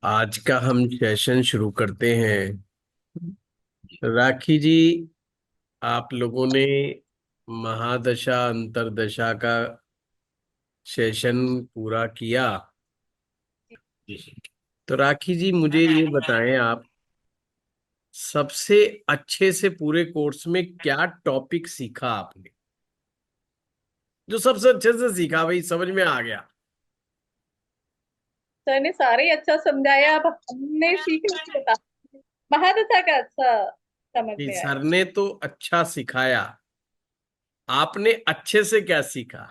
आज का हम सेशन शुरू करते हैं। राखी जी, आप लोगों ने महादशा अंतरदशा का सेशन पूरा किया। तो राखी जी, मुझे ये बताएं, आप सबसे अच्छे से पूरे कोर्स में क्या टॉपिक सीखा आपने, जो सबसे अच्छे से सीखा, भाई समझ में आ गया। सर ने सारे ही अच्छा समझाया। अब हमने सीख नहीं बता। महादशा का अच्छा समझ कि में आया। सर ने तो अच्छा सिखाया, आपने अच्छे से क्या सीखा,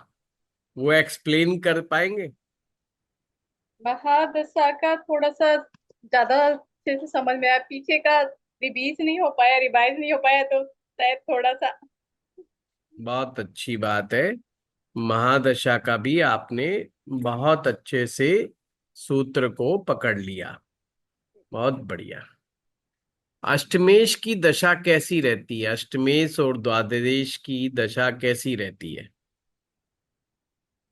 वो एक्सप्लेन कर पाएंगे? महादशा का थोड़ा सा ज्यादा अच्छे से समझ में आया। पीछे का रिवीज नहीं हो पाया, रिवाइज नहीं हो पाया, तो शायद थोड़ा सा। बहुत अच्छी बात है। महादशा का भी आपने बहुत अच्छे से सूत्र को पकड़ लिया। बहुत बढ़िया। अष्टमेश की दशा कैसी रहती है? अष्टमेश और द्वादश की दशा कैसी रहती है?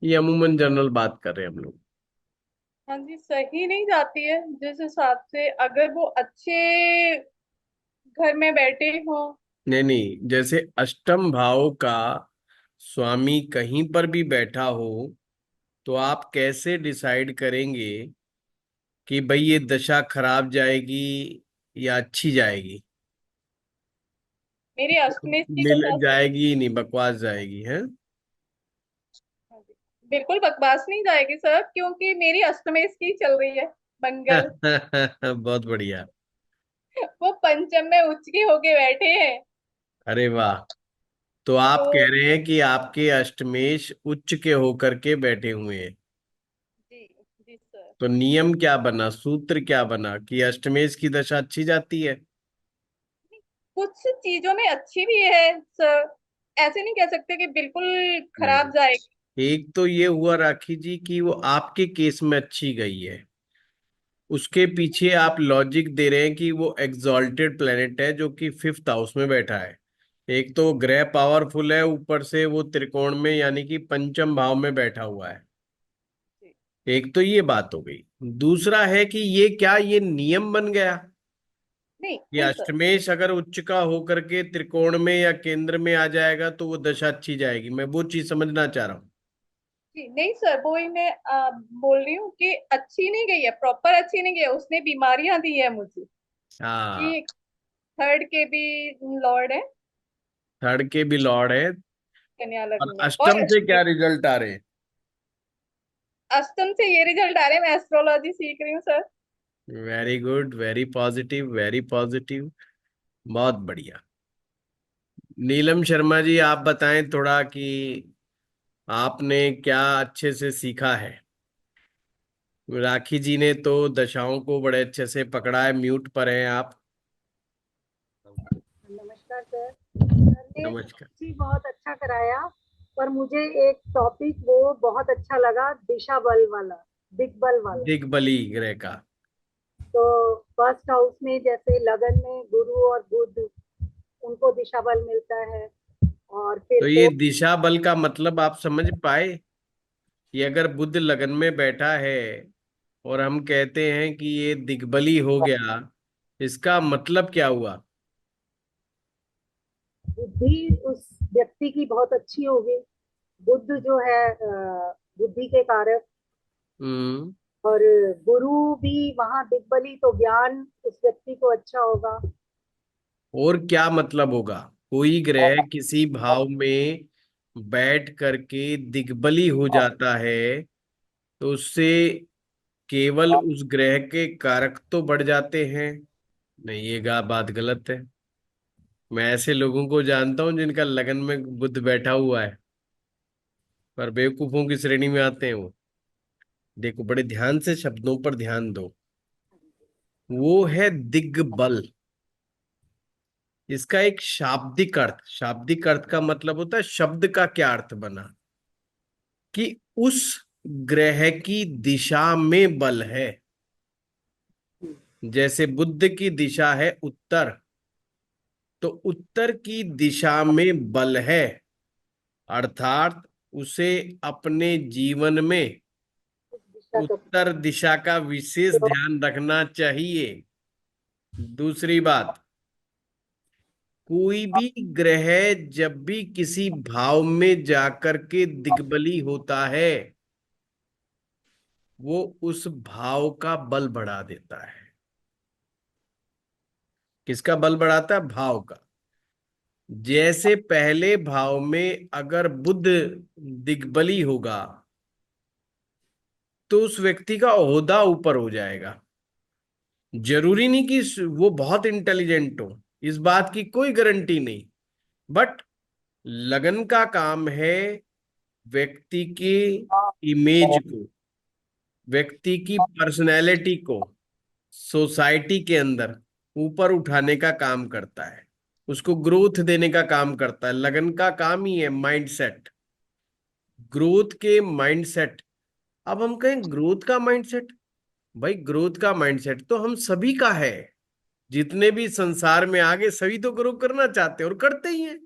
ये अमूमन जनरल बात कर रहे हैं हम लोग। हाँ जी, सही नहीं जाती है। जिस हिसाब से अगर वो अच्छे घर में बैठे हो। नहीं नहीं, जैसे अष्टम भाव का स्वामी कहीं पर भी बैठा हो, तो आप कैसे डिसाइड करेंगे कि भाई ये दशा खराब जाएगी या अच्छी जाएगी? मेरी अष्टमी की मिल दशा चल। जाएगी ही नहीं, बकवास जाएगी है। हाँ जी, बिल्कुल बकवास नहीं जाएगी सर, क्योंकि मेरी अष्टमी की चल रही है। मंगल। बहुत बढ़िया। वो पंचम में उच्च के होके बैठे हैं। अरे वाह। तो आप तो कह रहे हैं कि आपके अष्टमेश उच्च के होकर के बैठे हुए हैं। जी। जी सर। तो नियम क्या बना, सूत्र क्या बना कि अष्टमेश की दशा अच्छी जाती है? कुछ चीजों में अच्छी भी है सर। ऐसे नहीं कह सकते कि बिल्कुल खराब नहीं, जाएगी। एक तो ये हुआ राखी जी कि वो आपके केस में अच्छी गई है। उसके पीछे आप लॉजिक दे रहे हैं कि वो एग्जॉल्टेड प्लेनेट है जो कि फिफ्थ हाउस में बैठा है। एक तो ग्रह पावरफुल है, ऊपर से वो त्रिकोण में यानी कि पंचम भाव में बैठा हुआ है। जी। एक तो ये बात हो गई। दूसरा है कि ये क्या ये नियम बन गया नहीं कि नहीं सर। अष्टमेश अगर उच्च का होकर के त्रिकोण में या केंद्र में आ जाएगा तो वो दशा अच्छी जाएगी? मैं वो चीज समझना चाह रहा हूँ। जी नहीं सर, वो ही मैं बोल रही हूँ कि अच्छी नहीं गई है, प्रॉपर अच्छी नहीं गई है। उसने बीमारियां दी है मुझे। हाँ। कि थर्ड के भी लॉर्ड है। थर्ड के भी लॉर्ड है। कन्या और लग्न में और अष्टम से अष्टमी। क्या रिजल्ट आ रहे हैं? अष्टम से ये रिजल्ट आ रहे हैं। मैं एस्ट्रोलॉजी सीख रही हूँ sir. Very good, very positive, very positive. बहुत बढ़िया। नीलम शर्मा जी, आप बताएं थोड़ा कि आपने क्या अच्छे से सीखा है। राखी जी ने तो दशाओं को बड़े अच्छे से पकड़ा है, म्यूट पर हैं आप। नमस्कार सर। सर ने नमस्कार। जी बहुत अच्छा कराया। पर मुझे एक टॉपिक वो बहुत अच्छा लगा, दिशा बल वाला, दिग्बल वाला। दिग्बली ग्रह का। तो फर्स्ट हाउस में जैसे लगन में गुरु और बुध, उनको दिशा बल मिलता है। और फिर तो ये फोर्थ। दिशा बल का मतलब आप समझ पाए कि अगर बुध लगन में बैठा है और हम कहते हैं कि ये दिग्बली हो गया, इसका मतलब क्या हुआ? बुद्धि उस व्यक्ति की बहुत अच्छी होगी। बुध जो है बुद्धि के कारक। हम्म। और गुरु भी वहां दिग्बली, तो ज्ञान उस व्यक्ति को अच्छा होगा। और क्या मतलब होगा? कोई ग्रह किसी भाव में बैठ करके दिग्बली हो जाता है तो उससे केवल उस ग्रह के कारक तो बढ़ जाते हैं? नहीं, ये बात गलत है। मैं ऐसे लोगों को जानता हूं जिनका लगन में बुध बैठा हुआ है, पर बेवकूफों की श्रेणी में आते हैं वो। देखो, बड़े ध्यान से शब्दों पर ध्यान दो। वो है दिग्बल। इसका एक शाब्दिक अर्थ, शाब्दिक अर्थ का मतलब होता है शब्द का क्या अर्थ बना, कि उस ग्रह की दिशा में बल है। जैसे बुद्ध की दिशा है उत्तर, तो उत्तर की दिशा में बल है, अर्थात उसे अपने जीवन में उत्तर दिशा का विशेष ध्यान रखना चाहिए। दूसरी बात, कोई भी ग्रह जब भी किसी भाव में जाकर के दिग्बली होता है, वो उस भाव का बल बढ़ा देता है। किसका बल बढ़ाता है? भाव का। जैसे पहले भाव में अगर बुध दिग्बली होगा तो उस व्यक्ति का ओहदा ऊपर हो जाएगा। जरूरी नहीं कि वो बहुत इंटेलिजेंट हो, इस बात की कोई गारंटी नहीं। बट लगन का काम है व्यक्ति की इमेज को, व्यक्ति की पर्सनैलिटी को सोसाइटी के अंदर ऊपर उठाने का काम करता है, उसको ग्रोथ देने का काम करता है। लगन का काम ही है माइंडसेट, ग्रोथ के माइंडसेट। अब हम कहें ग्रोथ का माइंडसेट, भाई ग्रोथ का माइंडसेट तो हम सभी का है। जितने भी संसार में आगे सभी तो ग्रो करना चाहते हैं और करते ही हैं।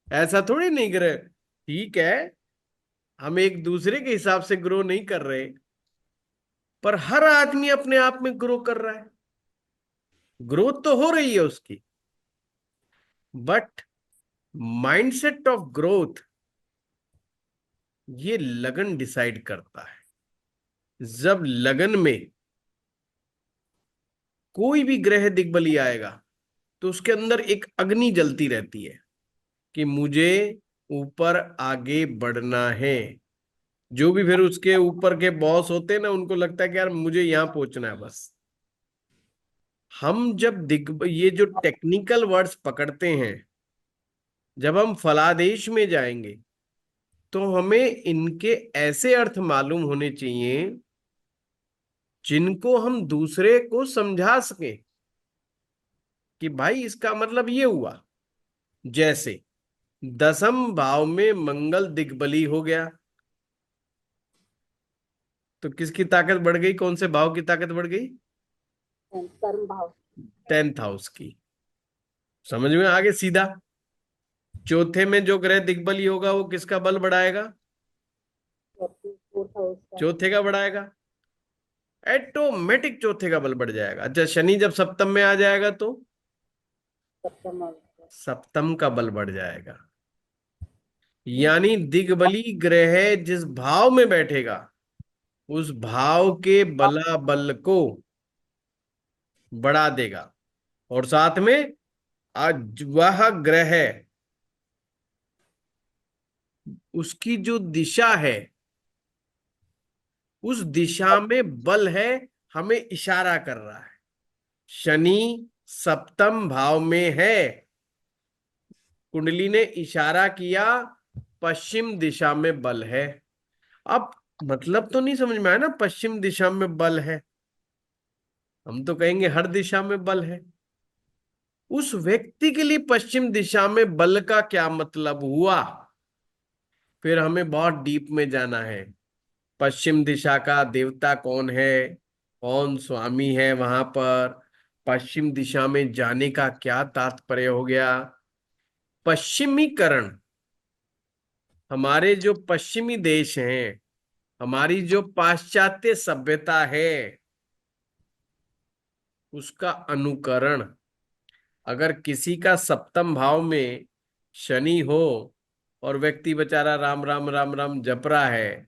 ऐसा थोड़ी नहीं करे, ठीक है हम एक दूसरे के हिसाब से ग्रो नहीं कर रहे, पर हर आदमी अपने आप में ग्रो कर रहा है, ग्रोथ तो हो रही है उसकी। बट माइंडसेट ऑफ ग्रोथ ये लगन डिसाइड करता है। जब लगन में कोई भी ग्रह दिग्बली आएगा तो उसके अंदर एक अग्नि जलती रहती है कि मुझे ऊपर आगे बढ़ना है। जो भी फिर उसके ऊपर के बॉस होते हैं ना, उनको लगता है कि यार मुझे यहां पहुंचना है बस। हम जब ये जो टेक्निकल वर्ड्स पकड़ते हैं, जब हम फलादेश में जाएंगे तो हमें इनके ऐसे अर्थ मालूम होने चाहिए जिनको हम दूसरे को समझा सके कि भाई इसका मतलब ये हुआ। जैसे दसम भाव में मंगल दिग्बली हो गया तो किसकी ताकत बढ़ गई? कौन से भाव की ताकत बढ़ गई? कर्म भाव। 10th हाउस की। समझ में आगे सीधा। चौथे में जो ग्रह दिग्बली होगा वो किसका बल बढ़ाएगा? फोर्थ हाउस का। चौथे का बढ़ाएगा, ऑटोमेटिक चौथे का बल बढ़ जाएगा। अच्छा, शनि जब सप्तम में आ जाएगा तो सप्तम हाउस का। सप्तम का बल बढ़ जाएगा। यानी दिग्बली ग्रह जिस भाव में बैठेगा उस भाव के बला बल को बढ़ा देगा। और साथ में आज वह ग्रह उसकी जो दिशा है उस दिशा में बल है, हमें इशारा कर रहा है। शनि सप्तम भाव में है, कुंडली ने इशारा किया पश्चिम दिशा में बल है। अब मतलब तो नहीं समझ में आया ना, पश्चिम दिशा में बल है, हम तो कहेंगे हर दिशा में बल है। उस व्यक्ति के लिए पश्चिम दिशा में बल का क्या मतलब हुआ, फिर हमें बहुत डीप में जाना है। पश्चिम दिशा का देवता कौन है, कौन स्वामी है वहां पर, पश्चिम दिशा में जाने का क्या तात्पर्य हो गया। पश्चिमीकरण, हमारे जो पश्चिमी देश हैं, हमारी जो पाश्चात्य सभ्यता है, उसका अनुकरण। अगर किसी का सप्तम भाव में शनि हो और व्यक्ति बेचारा राम राम राम राम जप रहा है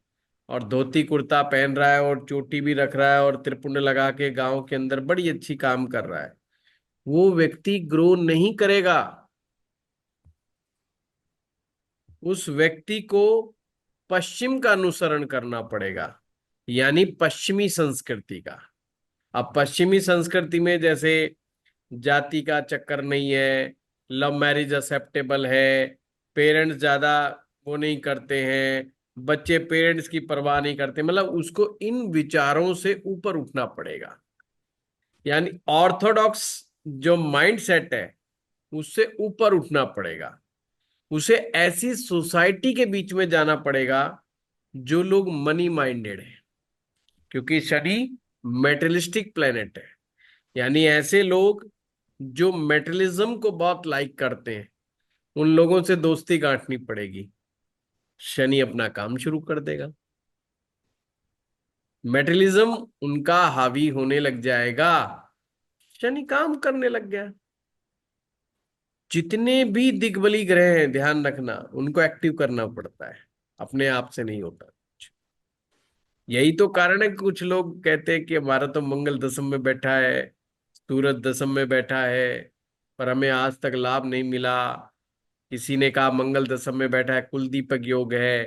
और धोती कुर्ता पहन रहा है और चोटी भी रख रहा है और त्रिपुंड लगा के गांव के अंदर बड़ी अच्छी काम कर रहा है, वो व्यक्ति ग्रो नहीं करेगा। उस व्यक्ति को पश्चिम का अनुसरण करना पड़ेगा, यानी पश्चिमी संस्कृति का। अब पश्चिमी संस्कृति में जैसे जाति का चक्कर नहीं है, लव मैरिज एक्सेप्टेबल है, पेरेंट्स ज्यादा वो नहीं करते हैं, बच्चे पेरेंट्स की परवाह नहीं करते, मतलब उसको इन विचारों से ऊपर उठना पड़ेगा। यानी ऑर्थोडॉक्स जो माइंड सेट है उससे ऊपर उठना पड़ेगा। उसे ऐसी सोसाइटी के बीच में जाना पड़ेगा जो लोग मनी माइंडेड है, क्योंकि शनि मेटेलिस्टिक प्लेनेट है। यानी ऐसे लोग जो मेटलिज्म को बहुत लाइक करते हैं, उन लोगों से दोस्ती गांठनी पड़ेगी। शनि अपना काम शुरू कर देगा। मेटेरियलिज्म उनका हावी होने लग जाएगा, शनि काम करने लग गया। जितने भी दिग्बली ग्रह हैं, ध्यान रखना, उनको एक्टिव करना पड़ता है, अपने आप से नहीं होता। यही तो कारण है कि कुछ लोग कहते हैं कि हमारा तो मंगल दशम में बैठा है, सूरज दशम में बैठा है, पर हमें आज तक लाभ नहीं मिला। किसी ने कहा मंगल दशम में बैठा है, कुल दीपक योग है।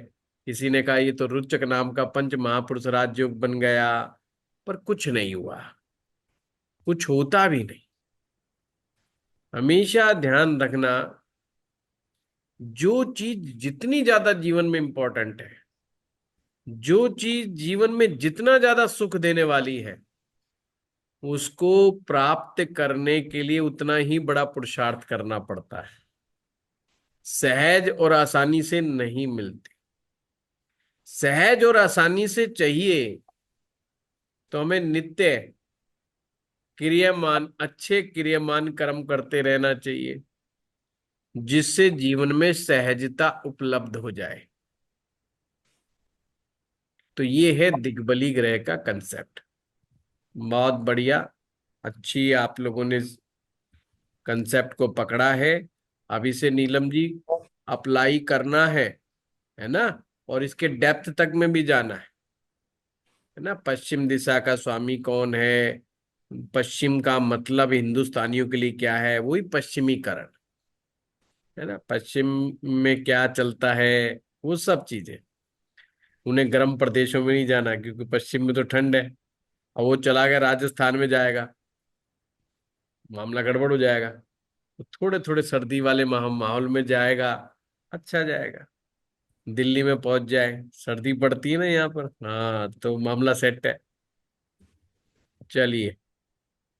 किसी ने कहा ये तो रुचक नाम का पंच महापुरुष राजयोग बन गया। पर कुछ नहीं हुआ, कुछ होता भी नहीं। हमेशा ध्यान रखना, जो चीज जितनी ज्यादा जीवन में इंपॉर्टेंट है, जो चीज जीवन में जितना ज्यादा सुख देने वाली है, उसको प्राप्त करने के लिए उतना ही बड़ा पुरुषार्थ करना पड़ता है। सहज और आसानी से नहीं मिलती। सहज और आसानी से चाहिए तो हमें नित्य क्रियामान, अच्छे क्रियामान कर्म करते रहना चाहिए, जिससे जीवन में सहजता उपलब्ध हो जाए। तो ये है दिग्बली ग्रह का कंसेप्ट। बहुत बढ़िया, अच्छी आप लोगों ने कंसेप्ट को पकड़ा है। अभी से नीलम जी अप्लाई करना है ना, और इसके डेप्थ तक में भी जाना है ना। पश्चिम दिशा का स्वामी कौन है, पश्चिम का मतलब हिंदुस्तानियों के लिए क्या है, वही पश्चिमीकरण है ना। पश्चिम में क्या चलता है, वो सब चीजें। उन्हें गर्म प्रदेशों में नहीं जाना, क्योंकि पश्चिम में तो ठंड है। और वो चला गया राजस्थान में जाएगा, मामला गड़बड़ हो जाएगा। तो थोड़े थोड़े सर्दी वाले माहौल में जाएगा, अच्छा जाएगा। दिल्ली में पहुंच जाए, सर्दी पड़ती है ना यहाँ पर, हाँ, तो मामला सेट है। चलिए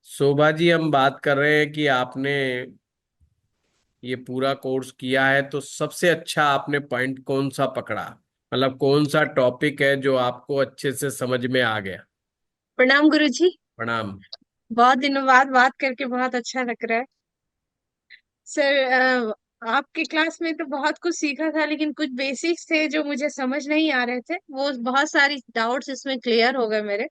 शोभा जी, हम बात कर रहे हैं कि आपने ये पूरा कोर्स किया है, तो सबसे अच्छा आपने पॉइंट कौन सा पकड़ा, मतलब कौन सा टॉपिक है जो आपको अच्छे से समझ में आ गया। प्रणाम गुरुजी। प्रणाम। बहुत दिनों बाद बात करके बहुत अच्छा लग रहा है सर। आपके क्लास में तो बहुत कुछ सीखा था, लेकिन कुछ बेसिक्स थे जो मुझे समझ नहीं आ रहे थे, वो बहुत सारी डाउट्स इसमें क्लियर हो गए मेरे।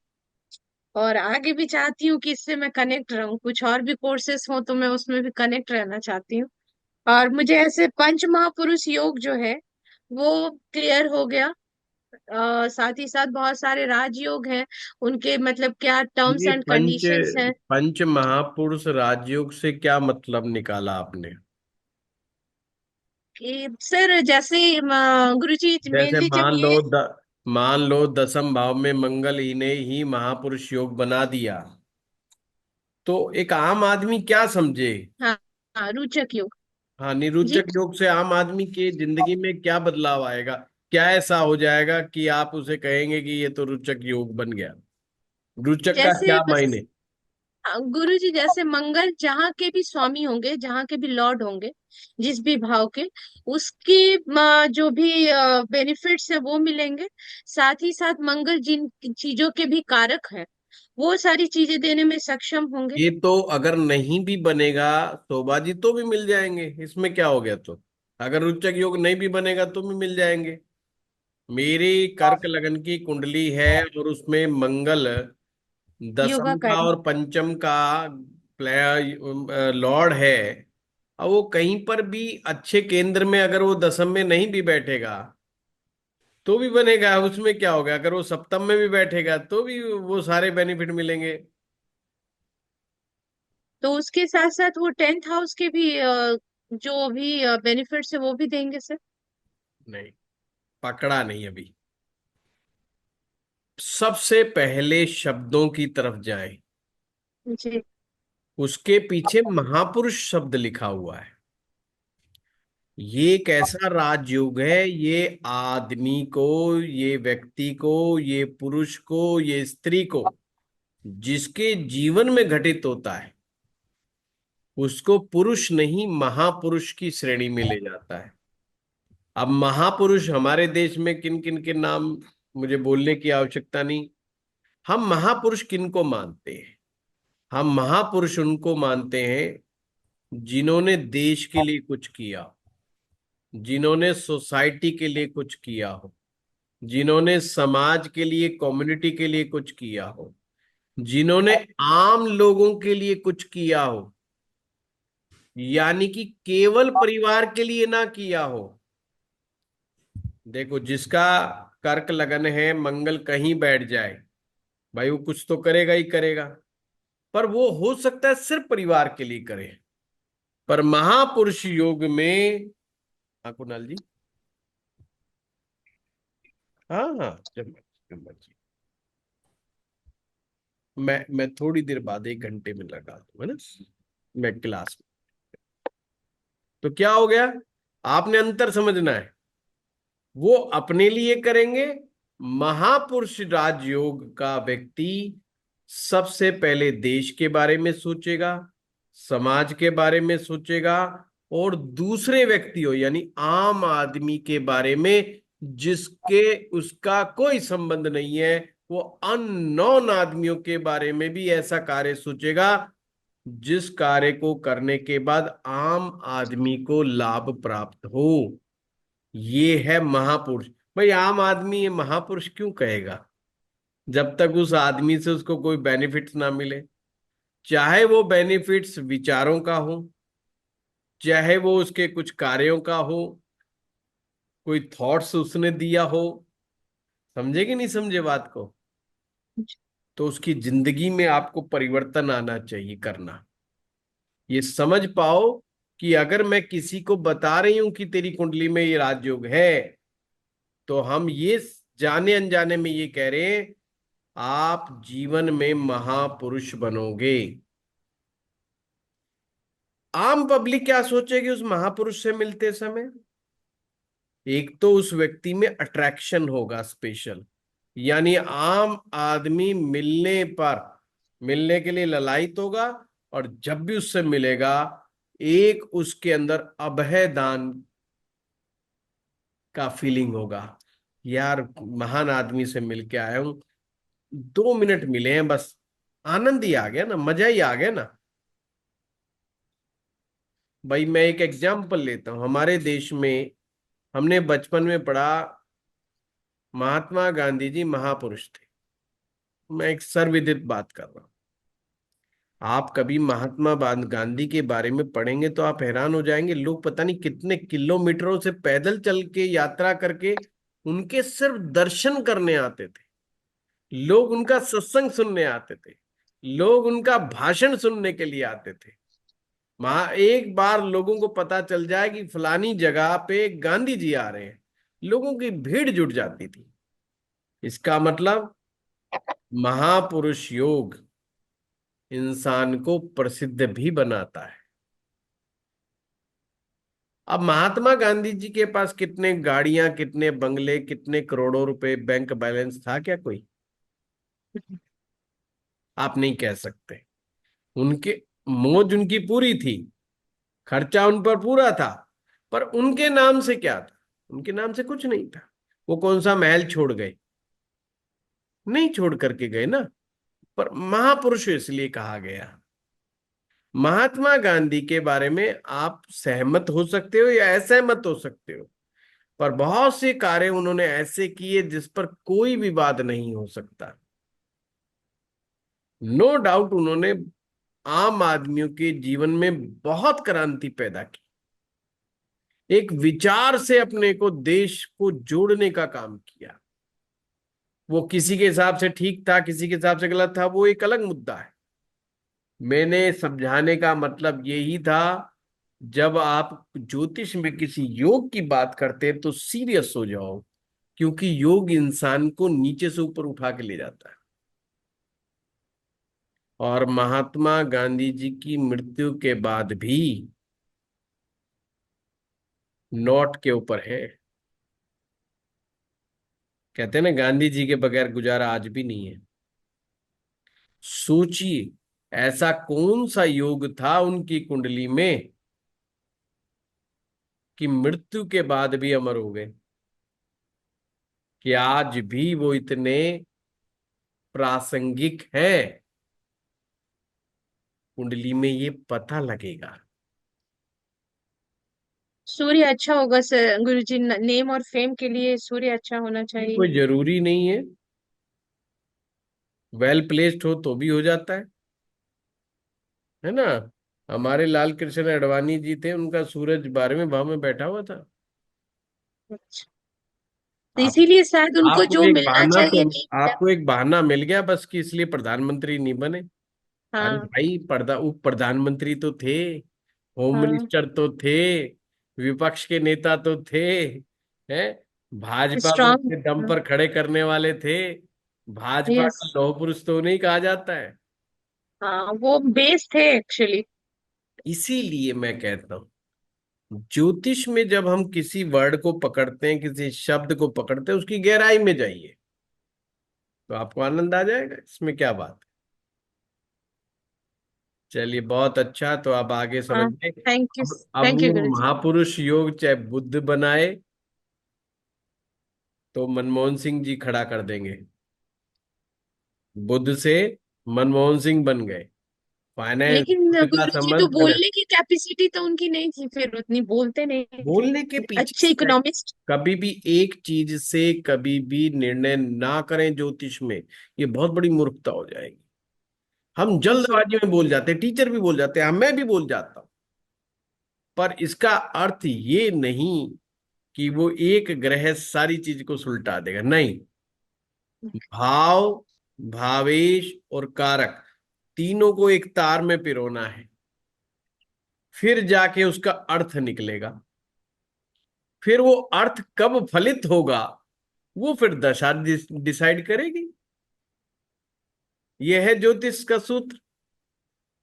और आगे भी चाहती हूँ कि इससे मैं कनेक्ट रहूं, कुछ और भी कोर्सेस हो तो मैं उसमें भी कनेक्ट रहना चाहती हूँ। और मुझे ऐसे पंच महापुरुष योग जो है वो क्लियर हो गया। साथ ही साथ बहुत सारे राजयोग हैं, उनके मतलब क्या टर्म्स ये एंड पंच कंडीशंस हैं। पंच महापुरुष राजयोग से क्या मतलब निकाला आपने। सर जैसे गुरुजी जैसे मेनली जब ये मान लो दसम भाव में मंगल ही ने ही महापुरुष योग बना दिया, तो एक आम आदमी क्या समझे। हाँ, हाँ रुचक योग। हाँ, जी, निरुचक योग से आम आदमी की जिंदगी में क्या बदलाव आएगा, क्या ऐसा हो जाएगा कि आप उसे कहेंगे कि ये तो रुचक योग बन गया। रुचक का जैसे क्या मायने। गुरुजी जैसे मंगल जहाँ के भी स्वामी होंगे, जहाँ के भी लॉर्ड होंगे, जिस भी भाव के, उसकी जो भी बेनिफिट्स है वो मिलेंगे। साथ ही साथ मंगल जिन चीजों के भी कारक है, वो सारी चीजें देने में सक्षम होंगे। ये तो अगर नहीं भी बनेगा शोभा जी तो भी मिल जाएंगे, इसमें क्या हो गया। तो अगर रुचक योग नहीं भी बनेगा तो भी मिल जाएंगे। मेरी कर्क लगन की कुंडली है और उसमें मंगल योगा दसम का कार्य। और पंचम का लॉर्ड है। और वो कहीं पर भी अच्छे केंद्र में, अगर वो दसम में नहीं भी बैठेगा तो भी बनेगा, उसमें क्या होगा। अगर वो सप्तम में भी बैठेगा तो भी वो सारे बेनिफिट मिलेंगे। तो उसके साथ साथ वो 10th हाउस के भी जो भी बेनिफिट्स है वो भी देंगे सर। नहीं, पकड़ा नहीं अभी। सबसे पहले शब्दों की तरफ जाएं, जी। उसके पीछे महापुरुष शब्द लिखा हुआ है। ये एक ऐसा राजयोग है, ये आदमी को, ये व्यक्ति को, ये पुरुष को, ये स्त्री को, जिसके जीवन में घटित होता है, उसको पुरुष नहीं महापुरुष की श्रेणी में ले जाता है। अब महापुरुष हमारे देश में किन किन के नाम मुझे बोलने की आवश्यकता नहीं। हम महापुरुष किन को मानते हैं। हम महापुरुष उनको मानते हैं जिन्होंने देश के लिए कुछ किया, जिन्होंने सोसाइटी के लिए कुछ किया हो, जिन्होंने समाज के लिए, कम्युनिटी के लिए कुछ किया हो, जिन्होंने आम लोगों के लिए कुछ किया हो, यानी कि केवल परिवार के लिए ना किया हो। देखो, जिसका कर्क लगन है, मंगल कहीं बैठ जाए, भाई वो कुछ तो करेगा ही करेगा, पर वो हो सकता है सिर्फ परिवार के लिए करे। पर महापुरुष योग में, हाँ कुणाल जी। हाँ हाँ, जब मर्जी। मैं थोड़ी देर बाद 1 घंटे में लगा दूंगा ना, मैं क्लास में। तो क्या हो गया, आपने अंतर समझना है। वो अपने लिए करेंगे। महापुरुष राजयोग का व्यक्ति सबसे पहले देश के बारे में सोचेगा, समाज के बारे में सोचेगा, और दूसरे व्यक्तियों यानी आम आदमी के बारे में जिसके उसका कोई संबंध नहीं है, वो अननोन आदमियों के बारे में भी ऐसा कार्य सोचेगा जिस कार्य को करने के बाद आम आदमी को लाभ प्राप्त हो। ये है महापुरुष। भाई आम आदमी ये महापुरुष क्यों कहेगा जब तक उस आदमी से उसको कोई बेनिफिट्स ना मिले, चाहे वो बेनिफिट्स विचारों का हो, चाहे वो उसके कुछ कार्यों का हो, कोई थॉट्स उसने दिया हो। समझे कि नहीं समझे बात को? तो उसकी जिंदगी में आपको परिवर्तन आना चाहिए, करना। ये समझ पाओ कि अगर मैं किसी को बता रही हूं कि तेरी कुंडली में ये राजयोग है, तो हम ये जाने अनजाने में ये कह रहे हैं आप जीवन में महापुरुष बनोगे। आम पब्लिक क्या सोचेगी उस महापुरुष से मिलते समय? एक तो उस व्यक्ति में अट्रैक्शन होगा स्पेशल, यानी आम आदमी मिलने पर, मिलने के लिए ललायत होगा, और जब भी उससे मिलेगा एक उसके अंदर अभय दान का फीलिंग होगा। यार महान आदमी से मिलके आया हूं, 2 मिनट मिले हैं बस, आनंद ही आ गया ना, मजा ही आ गया ना। भाई मैं एक एग्जाम्पल लेता हूं, हमारे देश में हमने बचपन में पढ़ा महात्मा गांधी जी महापुरुष थे। मैं एक सर्वविदित बात कर रहा हूं। आप कभी महात्मा गांधी के बारे में पढ़ेंगे तो आप हैरान हो जाएंगे, लोग पता नहीं कितने किलोमीटरों से पैदल चल के यात्रा करके उनके सिर्फ दर्शन करने आते थे। लोग उनका सत्संग सुनने आते थे, लोग उनका भाषण सुनने के लिए आते थे। वहां एक बार लोगों को पता चल जाए कि फलानी जगह पे गांधी जी आ रहे हैं, लोगों की भीड़ जुट जाती थी। इसका मतलब महापुरुष योग इंसान को प्रसिद्ध भी बनाता है। अब महात्मा गांधी जी के पास कितने गाड़ियां, कितने बंगले, कितने करोड़ों रुपए बैंक बैलेंस था क्या कोई? आप नहीं कह सकते। उनके मौज उनकी पूरी थी, खर्चा उन पर पूरा था, पर उनके नाम से क्या था? उनके नाम से कुछ नहीं था। वो कौन सा महल छोड़ गए? नहीं छोड़ करके गए ना। पर महापुरुष इसलिए कहा गया। महात्मा गांधी के बारे में आप सहमत हो सकते हो या असहमत हो सकते हो, पर बहुत से कार्य उन्होंने ऐसे किए जिस पर कोई विवाद नहीं हो सकता। नो डाउट उन्होंने आम आदमियों के जीवन में बहुत क्रांति पैदा की, एक विचार से अपने को, देश को जोड़ने का काम किया। वो किसी के हिसाब से ठीक था, किसी के हिसाब से गलत था, वो एक अलग मुद्दा है। मैंने समझाने का मतलब यही था, जब आप ज्योतिष में किसी योग की बात करते हैं तो सीरियस हो जाओ, क्योंकि योग इंसान को नीचे से ऊपर उठा के ले जाता है। और महात्मा गांधी जी की मृत्यु के बाद भी नोट के ऊपर है। कहते हैं ना, गांधी जी के बगैर गुजारा आज भी नहीं है। सोचिए ऐसा कौन सा योग था उनकी कुंडली में कि मृत्यु के बाद भी अमर हो गए, कि आज भी वो इतने प्रासंगिक है। कुंडली में ये पता लगेगा। सूर्य अच्छा होगा सर गुरुजी, नेम और फेम के लिए सूर्य अच्छा होना ये चाहिए। कोई जरूरी नहीं है, वेल प्लेस्ड हो तो भी हो जाता है ना। हमारे लाल कृष्ण आडवाणी जी थे, उनका सूरज 12वें भाव में बैठा हुआ था। अच्छा, तो आप इसीलिए शायद उनको आपको जो एक मिलना बहाना तो चाहिए नहीं मिला। आपको एक बहाना मिल गया बस, कि इसलिए प्रधानमंत्री नहीं बने। अरे हाँ। भाई, उप प्रधानमंत्री तो थे, होम हाँ। मिनिस्टर तो थे, विपक्ष के नेता तो थे, हैं, भाजपा को स्ट्रांग। अपने दम पर खड़े करने वाले थे। भाजपा यस। का लौह पुरुष तो नहीं कहा जाता है। हाँ, वो बेस थे एक्चुअली। इसीलिए मैं कहता हूँ, ज्योतिष में जब हम किसी वर्ड को पकड़ते हैं, किसी शब्द को पकड़ते हैं, उसकी गहराई में जाइए तो आपको आनंद आ जाएगा, इसमें क्या बात है। चलिए, बहुत अच्छा, तो आप आगे हाँ। समझिए। Thank you. अब थैंक यू वो गुरुजी। महापुरुष योग चाहे बुद्ध बनाए तो मनमोहन सिंह जी खड़ा कर देंगे। बुद्ध से मनमोहन सिंह बन गए। फाइनेंस, लेकिन बुद्ध का गुरुजी तो संबंध फाइनेंस। बोलने की कैपेसिटी तो उनकी नहीं थी, फिर उतनी बोलते नहीं थे। बोलने के पीछे अच्छे इकोनॉमिस्ट। कभी भी एक चीज से कभी भी निर्णय ना करें ज्योतिष में, ये बहुत बड़ी मूर्खता हो जाएगी। हम जी। जल्दबाजी में बोल जाते हैं, टीचर भी बोल जाते हैं, मैं भी बोल जाता हूं। पर इसका अर्थ ये नहीं कि वो एक ग्रह सारी चीज को सुलटा देगा, नहीं। भाव, भावेश और कारक, तीनों को एक तार में पिरोना है, फिर जाके उसका अर्थ निकलेगा। फिर वो अर्थ कब फलित होगा, वो फिर दशा डिसाइड करेगी। यह है ज्योतिष का सूत्र।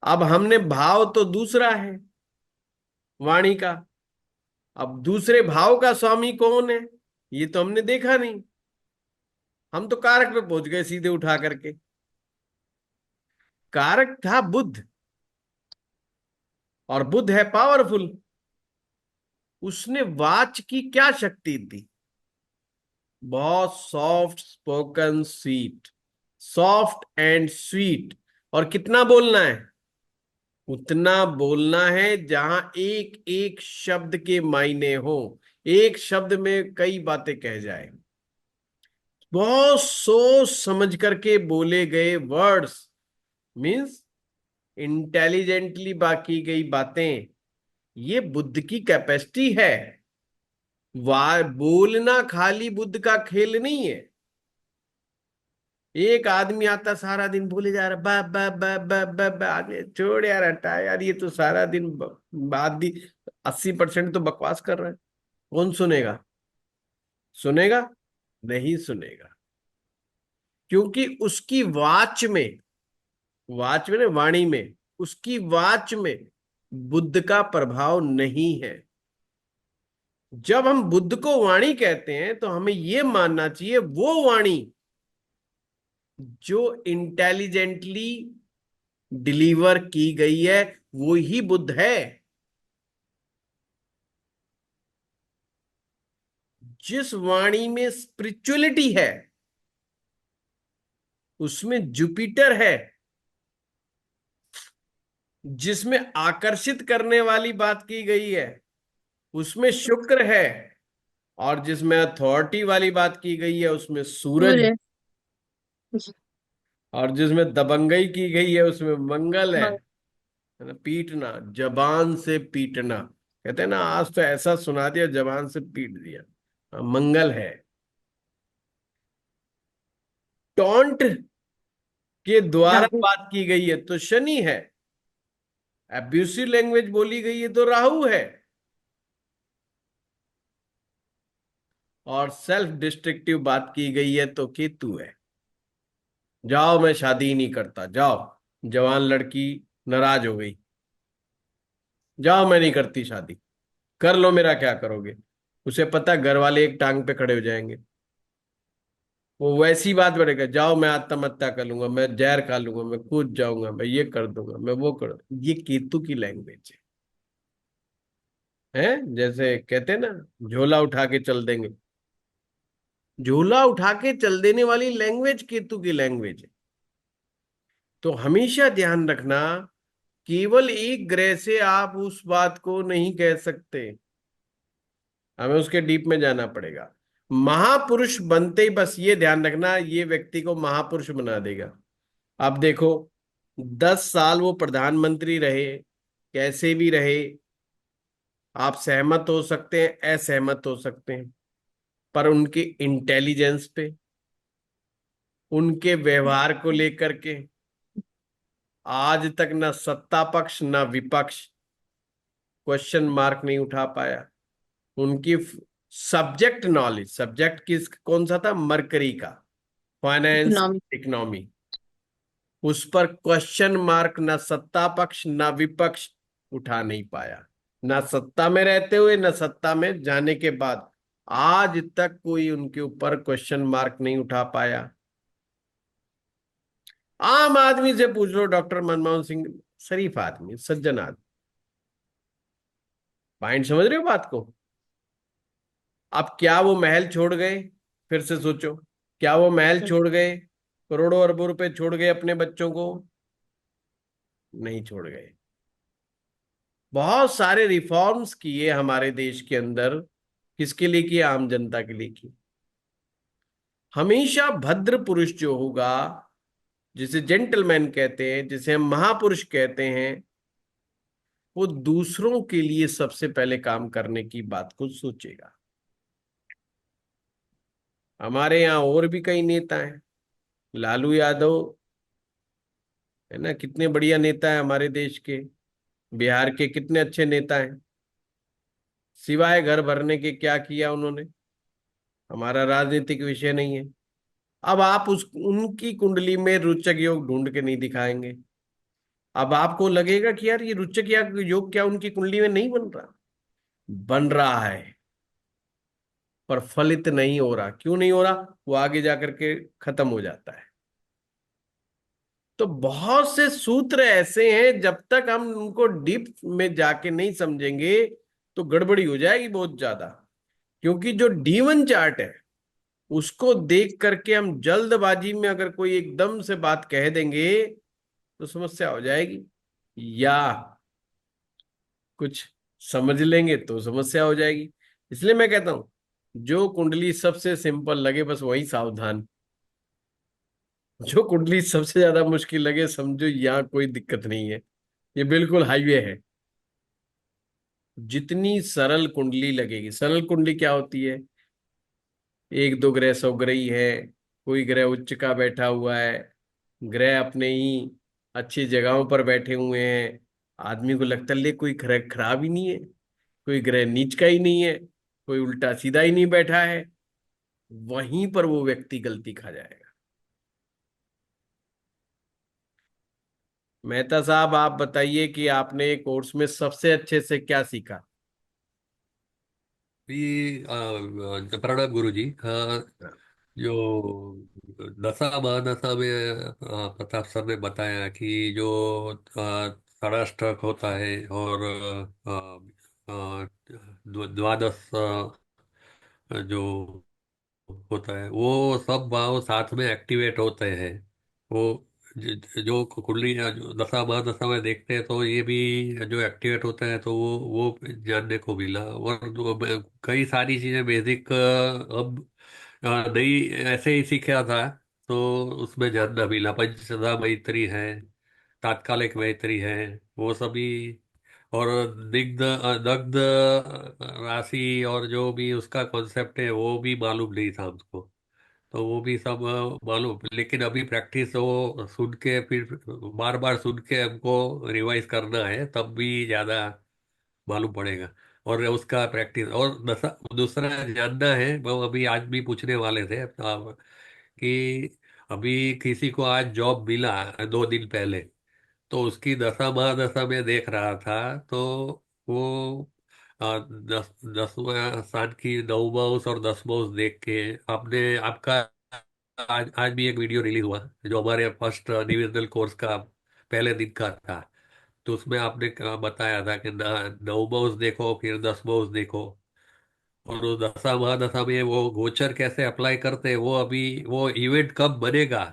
अब हमने भाव तो दूसरा है वाणी का, अब दूसरे भाव का स्वामी कौन है ये तो हमने देखा नहीं। हम तो कारक पे पहुंच गए सीधे उठा करके। कारक था बुद्ध, और बुद्ध है पावरफुल। उसने वाच की क्या शक्ति थी? बहुत soft spoken sweet, soft and sweet. और कितना बोलना है? उतना बोलना है जहां एक एक शब्द के मायने हो, एक शब्द में कई बातें कह जाए। बहुत सोच समझ करके बोले गए वर्ड्स, मीन्स इंटेलिजेंटली बाकी गई बातें, ये बुद्ध की कैपेसिटी है। बोलना खाली बुद्ध का खेल नहीं है। एक आदमी आता सारा दिन बोले जा रहा, बा बा बा बा बा बा, आगे छोड़ यार, हटा यार, ये तो सारा दिन बात दी 80% तो बकवास कर रहा है। कौन सुनेगा? सुनेगा? नहीं सुनेगा। क्योंकि उसकी वाच में ना, वाणी में, उसकी वाच में बुद्ध का प्रभाव नहीं है। जब हम बुद्ध को वाणी कहते हैं तो हमें यह मानना चाहिए वो वाणी जो इंटेलिजेंटली डिलीवर की गई है, वो ही बुद्ध है। जिस वाणी में स्पिरिचुअलिटी है, उसमें जुपिटर है। जिसमें आकर्षित करने वाली बात की गई है, उसमें शुक्र है। और जिसमें अथॉरिटी वाली बात की गई है, उसमें सूरज। सूर्य। और जिसमें दबंगई की गई है, उसमें मंगल मंग। है ना। पीटना, जबान से पीटना, कहते हैं ना, आज तो ऐसा सुना दिया, जबान से पीट दिया, मंगल है। टॉन्ट के द्वारा राहु। बात की गई है तो शनि है। एब्यूसिव लैंग्वेज बोली गई है तो राहु है। और सेल्फ डिस्ट्रक्टिव बात की गई है तो केतु है। जाओ, मैं शादी नहीं करता, जाओ। जवान लड़की नाराज हो गई, जाओ मैं नहीं करती शादी, कर लो, मेरा क्या करोगे? उसे पता घर वाले एक टांग पे खड़े हो जाएंगे। वो वैसी बात बढ़ेगा, जाओ मैं आत्महत्या कर लूंगा, मैं जहर खा लूंगा, मैं कूद जाऊंगा, मैं ये कर दूंगा, मैं वो कर दूंगा। ये केतु की लैंग्वेज है। जैसे कहते हैं ना, झोला उठा के चल देंगे। झोला उठा के चल देने वाली लैंग्वेज केतु की लैंग्वेज है। तो हमेशा ध्यान रखना, केवल एक ग्रह से आप उस बात को नहीं कह सकते। हमें उसके डीप में जाना पड़ेगा। महापुरुष बनते ही बस ये ध्यान रखना, ये व्यक्ति को महापुरुष बना देगा। अब देखो, 10 साल वो प्रधानमंत्री रहे, कैसे भी रहे, आप सहमत हो सकते हैं, असहमत हो सकते हैं, पर उनकी इंटेलिजेंस पे, उनके व्यवहार को लेकर के आज तक न सत्ता पक्ष न विपक्ष क्वेश्चन मार्क नहीं उठा पाया। उनकी सब्जेक्ट नॉलेज, सब्जेक्ट किस कौन सा था, मरकरी का, फाइनेंस, इकोनॉमिक। इकोनॉमी, उस पर क्वेश्चन मार्क न सत्ता पक्ष न विपक्ष उठा नहीं पाया, ना सत्ता में रहते हुए न सत्ता में जाने के बाद। आज तक कोई उनके ऊपर क्वेश्चन मार्क नहीं उठा पाया। आम आदमी से पूछ लो, डॉक्टर मनमोहन सिंह शरीफ आदमी, सज्जन आदमी। पॉइंट समझ रहे हो बात को? अब क्या वो महल छोड़ गए? फिर से सोचो, क्या वो महल छोड़ गए, करोड़ों अरबों रुपए छोड़ गए अपने बच्चों को? नहीं छोड़ गए। बहुत सारे रिफॉर्म्स किए हमारे देश के अंदर। किसके लिए किए? आम जनता के लिए किए। हमेशा भद्र पुरुष जो होगा, जिसे जेंटलमैन कहते हैं, जिसे हम महापुरुष कहते हैं, वो दूसरों के लिए सबसे पहले काम करने की बात को सोचेगा। हमारे यहाँ और भी कई नेता हैं, लालू यादव है ना, कितने बढ़िया नेता है हमारे देश के। बिहार के कितने अच्छे नेता हैं, सिवाय घर भरने के क्या किया उन्होंने, हमारा राजनीतिक विषय नहीं है। अब आप उस उनकी कुंडली में रोचक योग ढूंढ के नहीं दिखाएंगे। अब आपको लगेगा कि यार ये रोचक या योग क्या उनकी कुंडली में नहीं बन रहा? बन रहा है, पर फलित नहीं हो रहा। क्यों नहीं हो रहा? वो आगे जाकर के खत्म हो जाता है। तो बहुत से सूत्र ऐसे हैं, जब तक हम उनको डीप में जाके नहीं समझेंगे तो गड़बड़ी हो जाएगी बहुत ज्यादा। क्योंकि जो D1 चार्ट है, उसको देख करके हम जल्दबाजी में अगर कोई एकदम से बात कह देंगे तो समस्या हो जाएगी, या कुछ समझ लेंगे तो समस्या हो जाएगी। इसलिए मैं कहता हूं, जो कुंडली सबसे सिंपल लगे बस वही सावधान। जो कुंडली सबसे ज्यादा मुश्किल लगे समझो यहाँ कोई दिक्कत नहीं है, ये बिल्कुल हाईवे है। जितनी सरल कुंडली लगेगी, सरल कुंडली क्या होती है? एक दो ग्रह सौग्रही है, कोई ग्रह उच्च का बैठा हुआ है, ग्रह अपने ही अच्छी जगहों पर बैठे हुए हैं, आदमी को लगता है ले कोई ग्रह खराब ही नहीं है, कोई ग्रह नीच का ही नहीं है, कोई उल्टा सीधा ही नहीं बैठा है, वहीं पर वो व्यक्ति गलती खा जाएगा। मेहता साहब, आप बताइए कि आपने कोर्स में सबसे अच्छे से क्या सीखा? भी प्रणाम गुरु जी। जो दशा महादशा में प्रताप सर ने बताया कि जो षडाष्टक होता है और द्वादश जो होता है वो सब भाव साथ में एक्टिवेट होते हैं। वो जो कुंडली जो दशा महादशा में देखते हैं तो ये भी जो एक्टिवेट होता है तो वो जानने को मिला। और कई सारी चीजें बेसिक अब नहीं ऐसे ही सीखा था तो उसमें जानना मिला। पंचसदा मैत्री है, तात्कालिक मैत्री है, वो सभी। और दग्ध राशि और जो भी उसका कॉन्सेप्ट है वो भी मालूम नहीं था हमको। तो वो भी सब मालूम, लेकिन अभी प्रैक्टिस वो सुन के फिर बार बार सुन के हमको रिवाइज करना है, तब भी ज्यादा मालूम पड़ेगा। और उसका प्रैक्टिस और दूसरा जानना है, वो अभी आज भी पूछने वाले थे कि अभी किसी को आज जॉब मिला 2 दिन पहले, तो उसकी दशा महादशा में देख रहा था तो वो 10वां स्थान की 9 माउस और 10 माउस देख के आपने आपका आज भी एक वीडियो रिलीज हुआ जो हमारे फर्स्ट डिविजनल कोर्स का पहले दिन का था। तो उसमें आपने बताया था कि 9 माउस देखो फिर 10 माउस देखो। और वो दशा महादशा में वो गोचर कैसे अप्लाई करते हैं वो अभी वो इवेंट कब बनेगा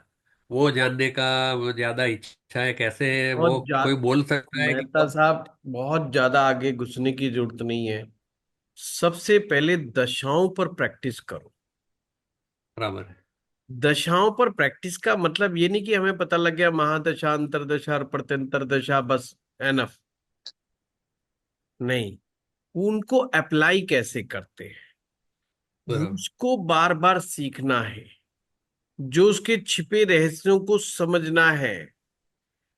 वो जानने का वो ज्यादा इच्छा है। कैसे वो बहुत जा कोई बोल सकता है कि मेहता कब। साहब, बहुत ज्यादा आगे घुसने की जरूरत नहीं है। सबसे पहले दशाओं पर प्रैक्टिस करो। बराबर है। दशाओं पर प्रैक्टिस का मतलब ये नहीं कि हमें पता लग गया महादशा, अंतरदशा और प्रत्यंतर दशा, बस एनफ। नहीं, उनको अप्लाई कैसे करते हैं वो बराबर। उसको बार बार सीखना है, जो उसके छिपे रहस्यों को समझना है।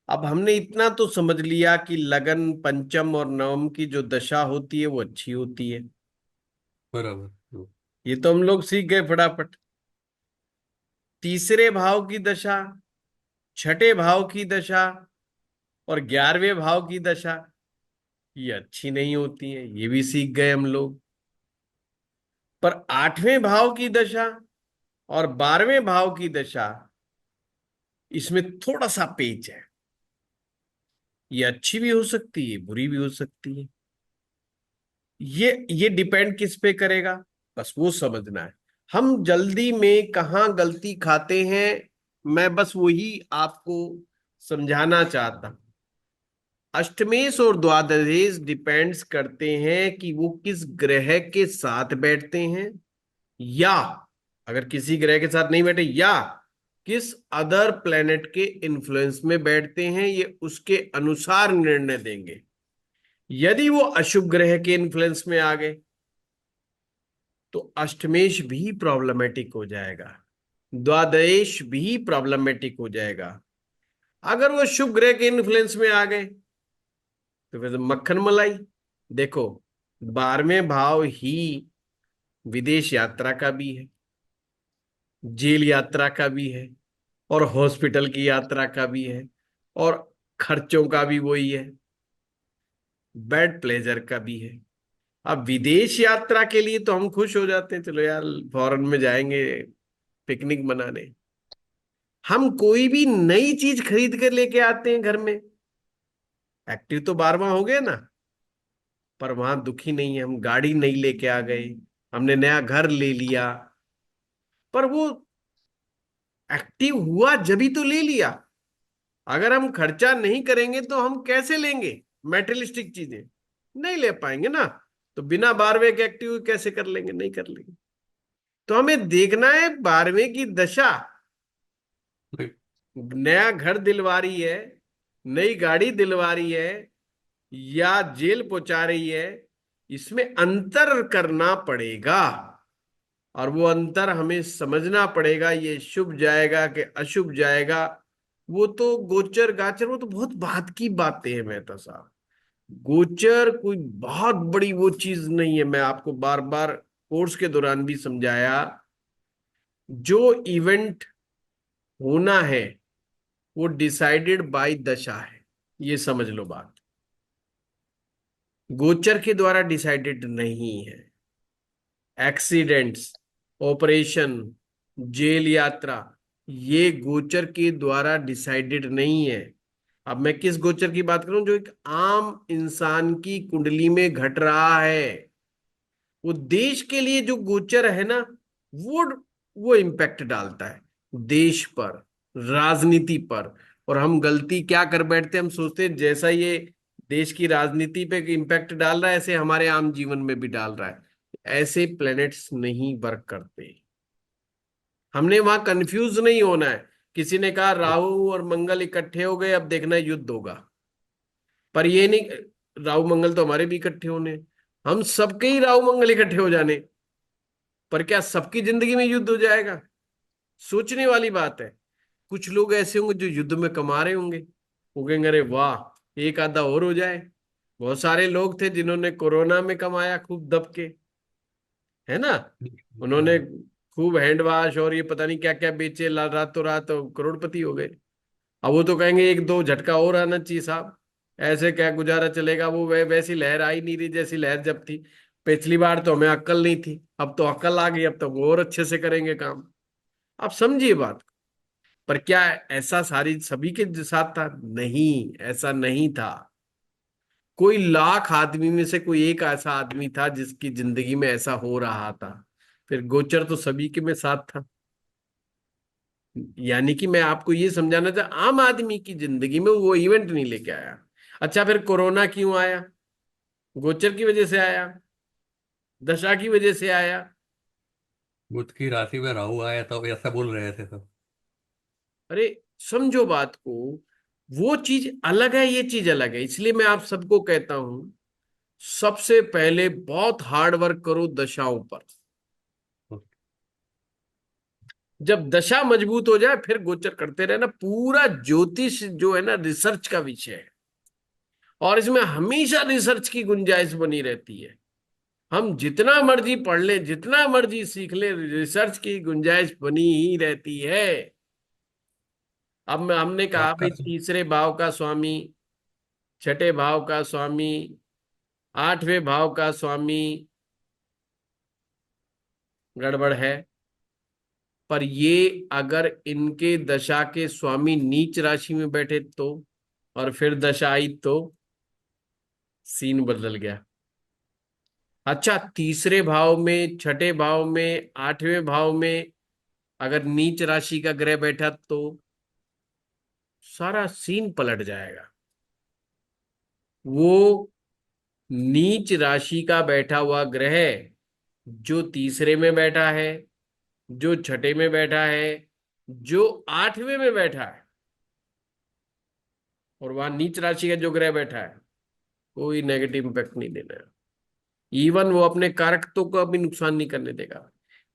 अब हमने इतना तो समझ लिया कि लगन, पंचम और नवम की जो दशा होती है वो अच्छी होती है। बराबर। ये तो हम लोग सीख गए फटाफट। तीसरे भाव की दशा, छठे भाव की दशा और 11वें भाव की दशा ये अच्छी नहीं होती है, ये भी सीख गए हम लोग। पर 8वें भाव की दशा और 12वें भाव की दशा, इसमें थोड़ा सा पेच है। ये अच्छी भी हो सकती है, बुरी भी हो सकती है। ये डिपेंड किस पे करेगा, बस वो समझना है। हम जल्दी में कहाँ गलती खाते हैं, मैं बस वही आपको समझाना चाहता। अष्टमेश और द्वादशेश डिपेंड्स करते हैं कि वो किस ग्रह के साथ बैठते हैं, या अगर किसी ग्रह के साथ नहीं बैठे, या किस अदर प्लेनेट के इन्फ्लुएंस में बैठते हैं, ये उसके अनुसार निर्णय देंगे। यदि वो अशुभ ग्रह के इन्फ्लुएंस में आ गए तो अष्टमेश भी प्रॉब्लमेटिक हो जाएगा, द्वादश भी प्रॉब्लमेटिक हो जाएगा। अगर वो शुभ ग्रह के इन्फ्लुएंस में आ गए तो फिर मक्खन मलाई। देखो, 12वें भाव ही विदेश यात्रा का भी है, जेल यात्रा का भी है, और हॉस्पिटल की यात्रा का भी है, और खर्चों का भी वही है, बेड प्लेजर का भी है। अब विदेश यात्रा के लिए तो हम खुश हो जाते हैं, चलो यार फॉरेन में जाएंगे पिकनिक मनाने। हम कोई भी नई चीज खरीद कर लेके आते हैं घर में, एक्टिव तो 12वां हो गया ना, पर वहां दुखी नहीं है। हम गाड़ी नहीं लेके आ गए, हमने नया घर ले लिया, पर वो एक्टिव हुआ जभी तो ले लिया। अगर हम खर्चा नहीं करेंगे तो हम कैसे लेंगे मेटेरियलिस्टिक चीजें, नहीं ले पाएंगे ना। तो बिना 12वें के एक्टिव कैसे कर लेंगे, नहीं कर लेंगे। तो हमें देखना है 12वें की दशा, नहीं। नया घर दिलवा रही है, नई गाड़ी दिलवा रही है, या जेल पहुंचा रही है, इसमें अंतर करना पड़ेगा। और वो अंतर हमें समझना पड़ेगा, ये शुभ जाएगा कि अशुभ जाएगा। वो तो गोचर गाचर, वो तो बहुत बात की बातें हैं मेहता साहब। गोचर कोई बहुत बड़ी वो चीज नहीं है। मैं आपको बार बार कोर्स के दौरान भी समझाया, जो इवेंट होना है वो डिसाइडेड बाय दशा है, ये समझ लो बात, गोचर के द्वारा डिसाइडेड नहीं है। एक्सीडेंट्स, ऑपरेशन, जेल यात्रा, ये गोचर के द्वारा डिसाइडेड नहीं है। अब मैं किस गोचर की बात करूं, जो एक आम इंसान की कुंडली में घट रहा है। वो देश के लिए जो गोचर है ना, वो वो इम्पैक्ट डालता है देश पर, राजनीति पर। और हम गलती क्या कर बैठते हैं, हम सोचते हैं जैसा ये देश की राजनीति पे इम्पैक्ट डाल रहा है ऐसे हमारे आम जीवन में भी डाल रहा है। ऐसे प्लैनेट्स नहीं वर्क करते। हमने वहां कंफ्यूज नहीं होना है। किसी ने कहा राहु और मंगल इकट्ठे हो गए, अब देखना युद्ध होगा। पर ये नहीं, राहु मंगल तो हमारे भी इकट्ठे होने हैं। हम सबके ही राहु मंगल इकट्ठे हो जाने, पर क्या सबकी जिंदगी में युद्ध हो जाएगा? सोचने वाली बात है। कुछ लोग ऐसे होंगे जो युद्ध में कमा रहे होंगे, वो कहेंगे अरे वाह एक आधा और हो जाए। बहुत सारे लोग थे जिन्होंने कोरोना में कमाया खूब दब के, है ना। उन्होंने खूब हैंड वॉश और ये पता नहीं क्या क्या बेचे, रातों रात तो करोड़पति हो गए। अब वो तो कहेंगे एक दो झटका और आना चाहिए साहब, ऐसे क्या गुजारा चलेगा। वो वैसी लहर आई नहीं रही जैसी लहर जब थी। पिछली बार तो हमें अक्ल नहीं थी, अब तो अक्ल आ गई, अब तो वो और अच्छे से करेंगे काम। आप समझिए बात। पर क्या ऐसा सारी सभी के साथ था? नहीं, ऐसा नहीं था। कोई लाख आदमी में से कोई एक ऐसा आदमी था जिसकी जिंदगी में ऐसा हो रहा था। फिर गोचर तो सभी के में साथ था। यानी कि मैं आपको ये समझाना चाह, आम आदमी की जिंदगी में वो इवेंट नहीं लेके आया। अच्छा, फिर कोरोना क्यों आया? गोचर की वजह से आया। दशा की वजह से आया। बुध की राशि में राहु आया तो ऐसा बोल रहे थे सब। अरे समझो बात को, वो चीज अलग है, ये चीज अलग है। इसलिए मैं आप सबको कहता हूं, सबसे पहले बहुत हार्ड वर्क करो दशाओं पर। जब दशा मजबूत हो जाए फिर गोचर करते रहना। पूरा ज्योतिष जो है ना, रिसर्च का विषय है, और इसमें हमेशा रिसर्च की गुंजाइश बनी रहती है। हम जितना मर्जी पढ़ लें, जितना मर्जी सीख लें, रिसर्च की गुंजाइश बनी ही रहती है। अब हमने कहा आपका भाई तीसरे भाव का स्वामी, छठे भाव का स्वामी, आठवें भाव का स्वामी गड़बड़ है। पर ये अगर इनके दशा के स्वामी नीच राशि में बैठे तो, और फिर दशा आई तो सीन बदल गया। अच्छा, तीसरे भाव में, छठे भाव में, आठवें भाव में अगर नीच राशि का ग्रह बैठा तो सारा सीन पलट जाएगा। वो नीच राशि का बैठा हुआ ग्रह जो तीसरे में बैठा है, जो छठे में बैठा है, जो आठवें में बैठा है, और वहां नीच राशि का जो ग्रह बैठा है, कोई नेगेटिव इम्पैक्ट नहीं देना है। इवन वो अपने कारकत्वों को भी नुकसान नहीं करने देगा।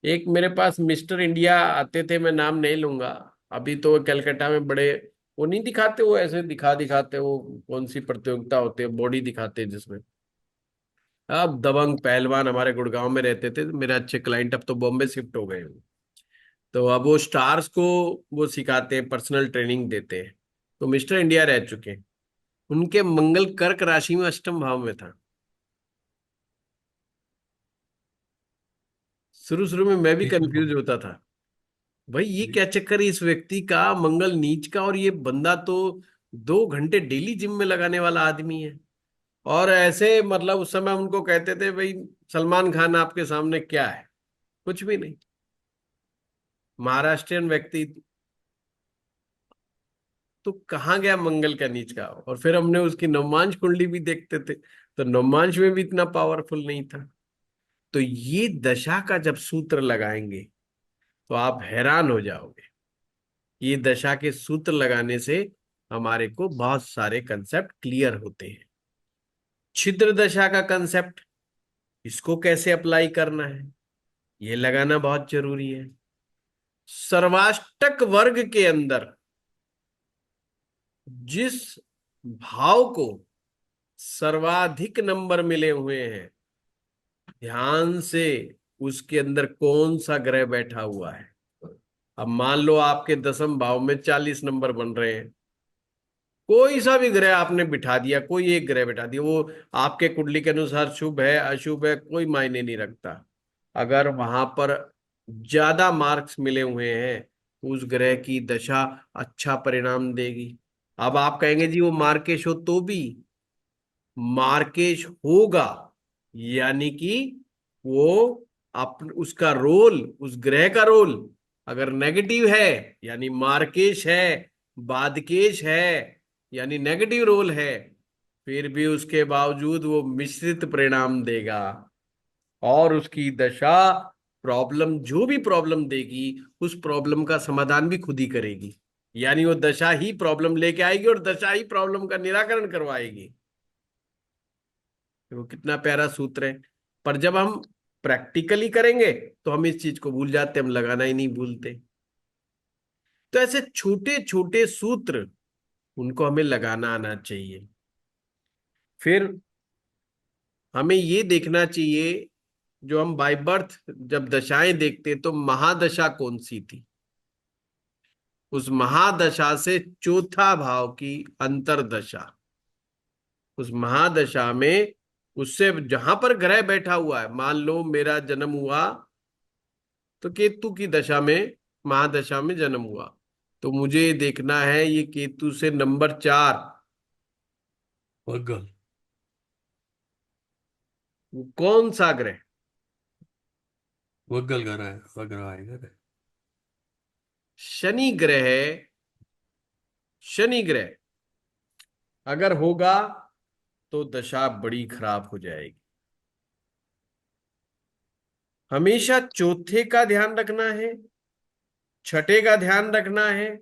एक मेरे पास मिस्टर इंडिया आते थे, मैं नाम नहीं लूंगा। अभी तो वो कलकत्ता में बड़े, वो नहीं दिखाते, वो ऐसे दिखाते, वो कौन सी प्रतियोगिता होती है, बॉडी दिखाते हैं जिसमें। अब दबंग पहलवान हमारे गुड़गांव में रहते थे, मेरे अच्छे क्लाइंट, अब तो बॉम्बे शिफ्ट हो गए हैं। तो अब वो स्टार्स को वो सिखाते हैं, पर्सनल ट्रेनिंग देते हैं। तो मिस्टर इंडिया रह चुके हैं। उनके मंगल कर्क राशि में अष्टम भाव में था। शुरू शुरू में मैं भी ठीक है। कंफ्यूज होता था, भाई ये क्या चक्कर है इस व्यक्ति का, मंगल नीच का, और ये बंदा तो 2 घंटे डेली जिम में लगाने वाला आदमी है। और ऐसे मतलब उस समय उनको कहते थे भाई सलमान खान आपके सामने क्या है, कुछ भी नहीं, महाराष्ट्रियन व्यक्ति। तो कहाँ गया मंगल का नीच का। और फिर हमने उसकी नवमांश कुंडली भी देखते थे, तो नवमांश में भी इतना पावरफुल नहीं था। तो ये दशा का जब सूत्र लगाएंगे तो आप हैरान हो जाओगे। ये दशा के सूत्र लगाने से हमारे को बहुत सारे कंसेप्ट क्लियर होते हैं। छिद्र दशा का कंसेप्ट, इसको कैसे अप्लाई करना है, ये लगाना बहुत जरूरी है। सर्वाष्टक वर्ग के अंदर जिस भाव को सर्वाधिक नंबर मिले हुए हैं, ध्यान से उसके अंदर कौन सा ग्रह बैठा हुआ है। अब मान लो आपके दसम भाव में 40 नंबर बन रहे हैं, कोई सा भी ग्रह आपने बिठा दिया, कोई एक ग्रह बिठा दिया, वो आपके कुंडली के अनुसार शुभ है अशुभ है कोई मायने नहीं रखता। अगर वहां पर ज्यादा मार्क्स मिले हुए हैं, उस ग्रह की दशा अच्छा परिणाम देगी। अब आप कहेंगे जी वो मार्केश हो तो भी, मार्केश होगा यानी कि वो उसका रोल, उस ग्रह का रोल अगर नेगेटिव है यानी मार्केश है, बादकेश है यानी नेगेटिव रोल है, फिर भी उसके बावजूद वो मिश्रित परिणाम देगा। और उसकी दशा प्रॉब्लम, जो भी प्रॉब्लम देगी, उस प्रॉब्लम का समाधान भी खुद ही करेगी। यानी वो दशा ही प्रॉब्लम लेके आएगी और दशा ही प्रॉब्लम का निराकरण करवाएगी। देखो कितना प्यारा सूत्र है। पर जब हम प्रैक्टिकली करेंगे तो हम इस चीज को भूल जाते, हम लगाना ही नहीं भूलते। तो ऐसे छोटे छोटे सूत्र, उनको हमें लगाना आना चाहिए। फिर हमें ये देखना चाहिए, जो हम बाय बर्थ जब दशाएं देखते तो महादशा कौन सी थी, उस महादशा से चौथा भाव की अंतरदशा, उस महादशा में उससे जहां पर ग्रह बैठा हुआ है, मान लो मेरा जन्म हुआ तो केतु की दशा में, महादशा में जन्म हुआ, तो मुझे देखना है ये केतु से नंबर 4 वगल। वो कौन सा ग्रह। वगल ग्रह है, वगल आएगा। शनि ग्रह। शनि ग्रह अगर होगा तो दशा बड़ी खराब हो जाएगी। हमेशा चौथे का ध्यान रखना है, छठे का ध्यान रखना है।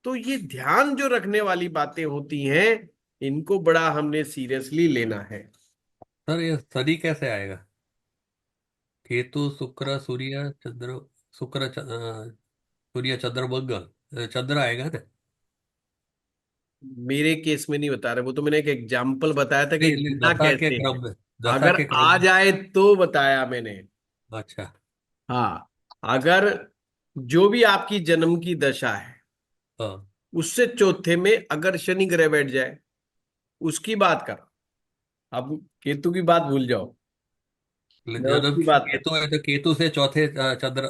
तो ये ध्यान जो रखने वाली बातें होती हैं, इनको बड़ा हमने सीरियसली लेना है। सर ये शनि कैसे आएगा? केतु शुक्र सूर्य चंद्र, सूर्य चंद्र मंगल, चंद्र आएगा ना? मेरे केस में नहीं बता रहे, वो तो मैंने एक एग्जाम्पल बताया था कि नहीं नहीं, गिनना कैसे है। दशा अगर के क्रम आ में। जाए तो बताया मैंने। अच्छा। हाँ, अगर जो भी आपकी जन्म की दशा है, हाँ। उससे चौथे में अगर शनि ग्रह बैठ जाए, उसकी बात कर। अब केतु की बात भूल जाओ, मैं जन्म उसकी की बात कर। केतु है तो केतु से चौथे चंद्र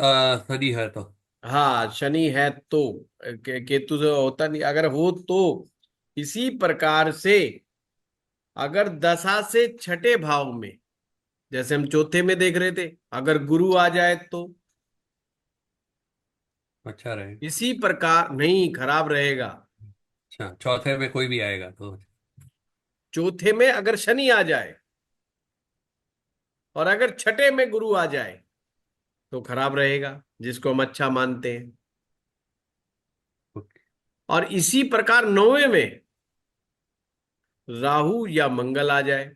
शनि है तो। हाँ, शनि है तो केतु से होता नहीं, अगर हो तो। इसी प्रकार से अगर दशा से छठे भाव में, जैसे हम चौथे में देख रहे थे, अगर गुरु आ जाए तो अच्छा रहेगा। इसी प्रकार नहीं, खराब रहेगा। अच्छा, चौथे में कोई भी आएगा तो। चौथे में अगर शनि आ जाए और अगर छठे में गुरु आ जाए तो खराब रहेगा, जिसको हम अच्छा मानते हैं। ओके। और इसी प्रकार नौवे में राहु या मंगल आ जाए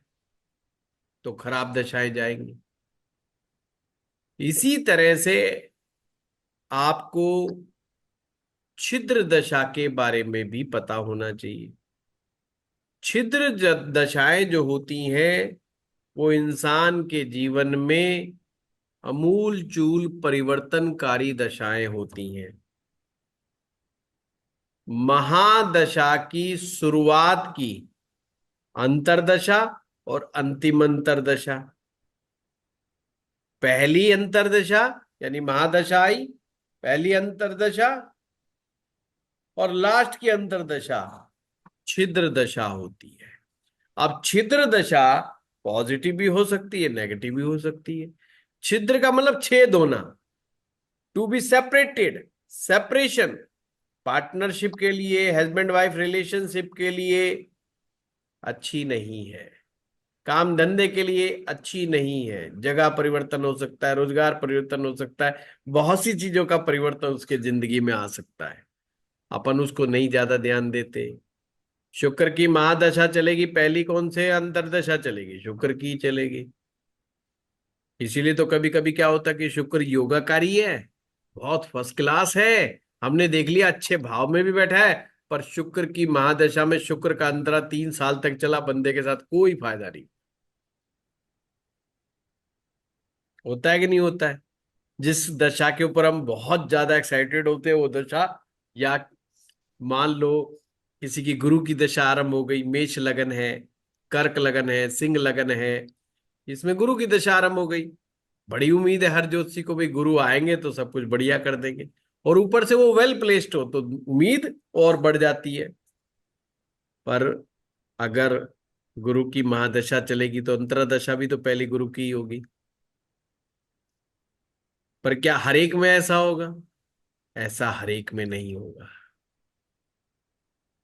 तो खराब दशाएं जाएंगी। इसी तरह से आपको छिद्र दशा के बारे में भी पता होना चाहिए। छिद्र दशाएं जो होती हैं, वो इंसान के जीवन में अमूल चूल परिवर्तनकारी दशाएं होती हैं। महादशा की शुरुआत की अंतरदशा और अंतिम अंतरदशा। पहली अंतरदशा यानी महादशा आई, पहली अंतरदशा, और लास्ट की अंतरदशा छिद्र दशा होती है। अब छिद्र दशा पॉजिटिव भी हो सकती है, नेगेटिव भी हो सकती है। छिद्र का मतलब छेद होना, to be separated, separation. Partnership के लिए, हस्बैंड वाइफ रिलेशनशिप के लिए अच्छी नहीं है, काम धंधे के लिए अच्छी नहीं है। जगह परिवर्तन हो सकता है, रोजगार परिवर्तन हो सकता है, बहुत सी चीजों का परिवर्तन उसके जिंदगी में आ सकता है। अपन उसको नहीं ज्यादा ध्यान देते। शुक्र की महादशा चलेगी, पहली कौन से अंतरदशा चलेगी? शुक्र की चलेगी। इसीलिए तो कभी कभी क्या होता है कि शुक्र योगाकारी है, बहुत फर्स्ट क्लास है, हमने देख लिया अच्छे भाव में भी बैठा है, पर शुक्र की महादशा में शुक्र का अंतरा 3 साल तक चला, बंदे के साथ कोई फायदा नहीं। होता है कि नहीं होता है? जिस दशा के ऊपर हम बहुत ज्यादा एक्साइटेड होते हैं, वो दशा, या मान लो किसी की गुरु की दशा आरंभ हो गई, मेष लगन है, कर्क लगन है, सिंह लगन है, इसमें गुरु की दशा आरंभ हो गई, बड़ी उम्मीद है हर ज्योतिषी को, भाई गुरु आएंगे तो सब कुछ बढ़िया कर देंगे। और ऊपर से वो वेल प्लेस्ड हो तो उम्मीद और बढ़ जाती है। पर अगर गुरु की महादशा चलेगी तो अंतरदशा भी तो पहली गुरु की ही होगी। पर क्या हर एक में ऐसा होगा? ऐसा हर एक में नहीं होगा,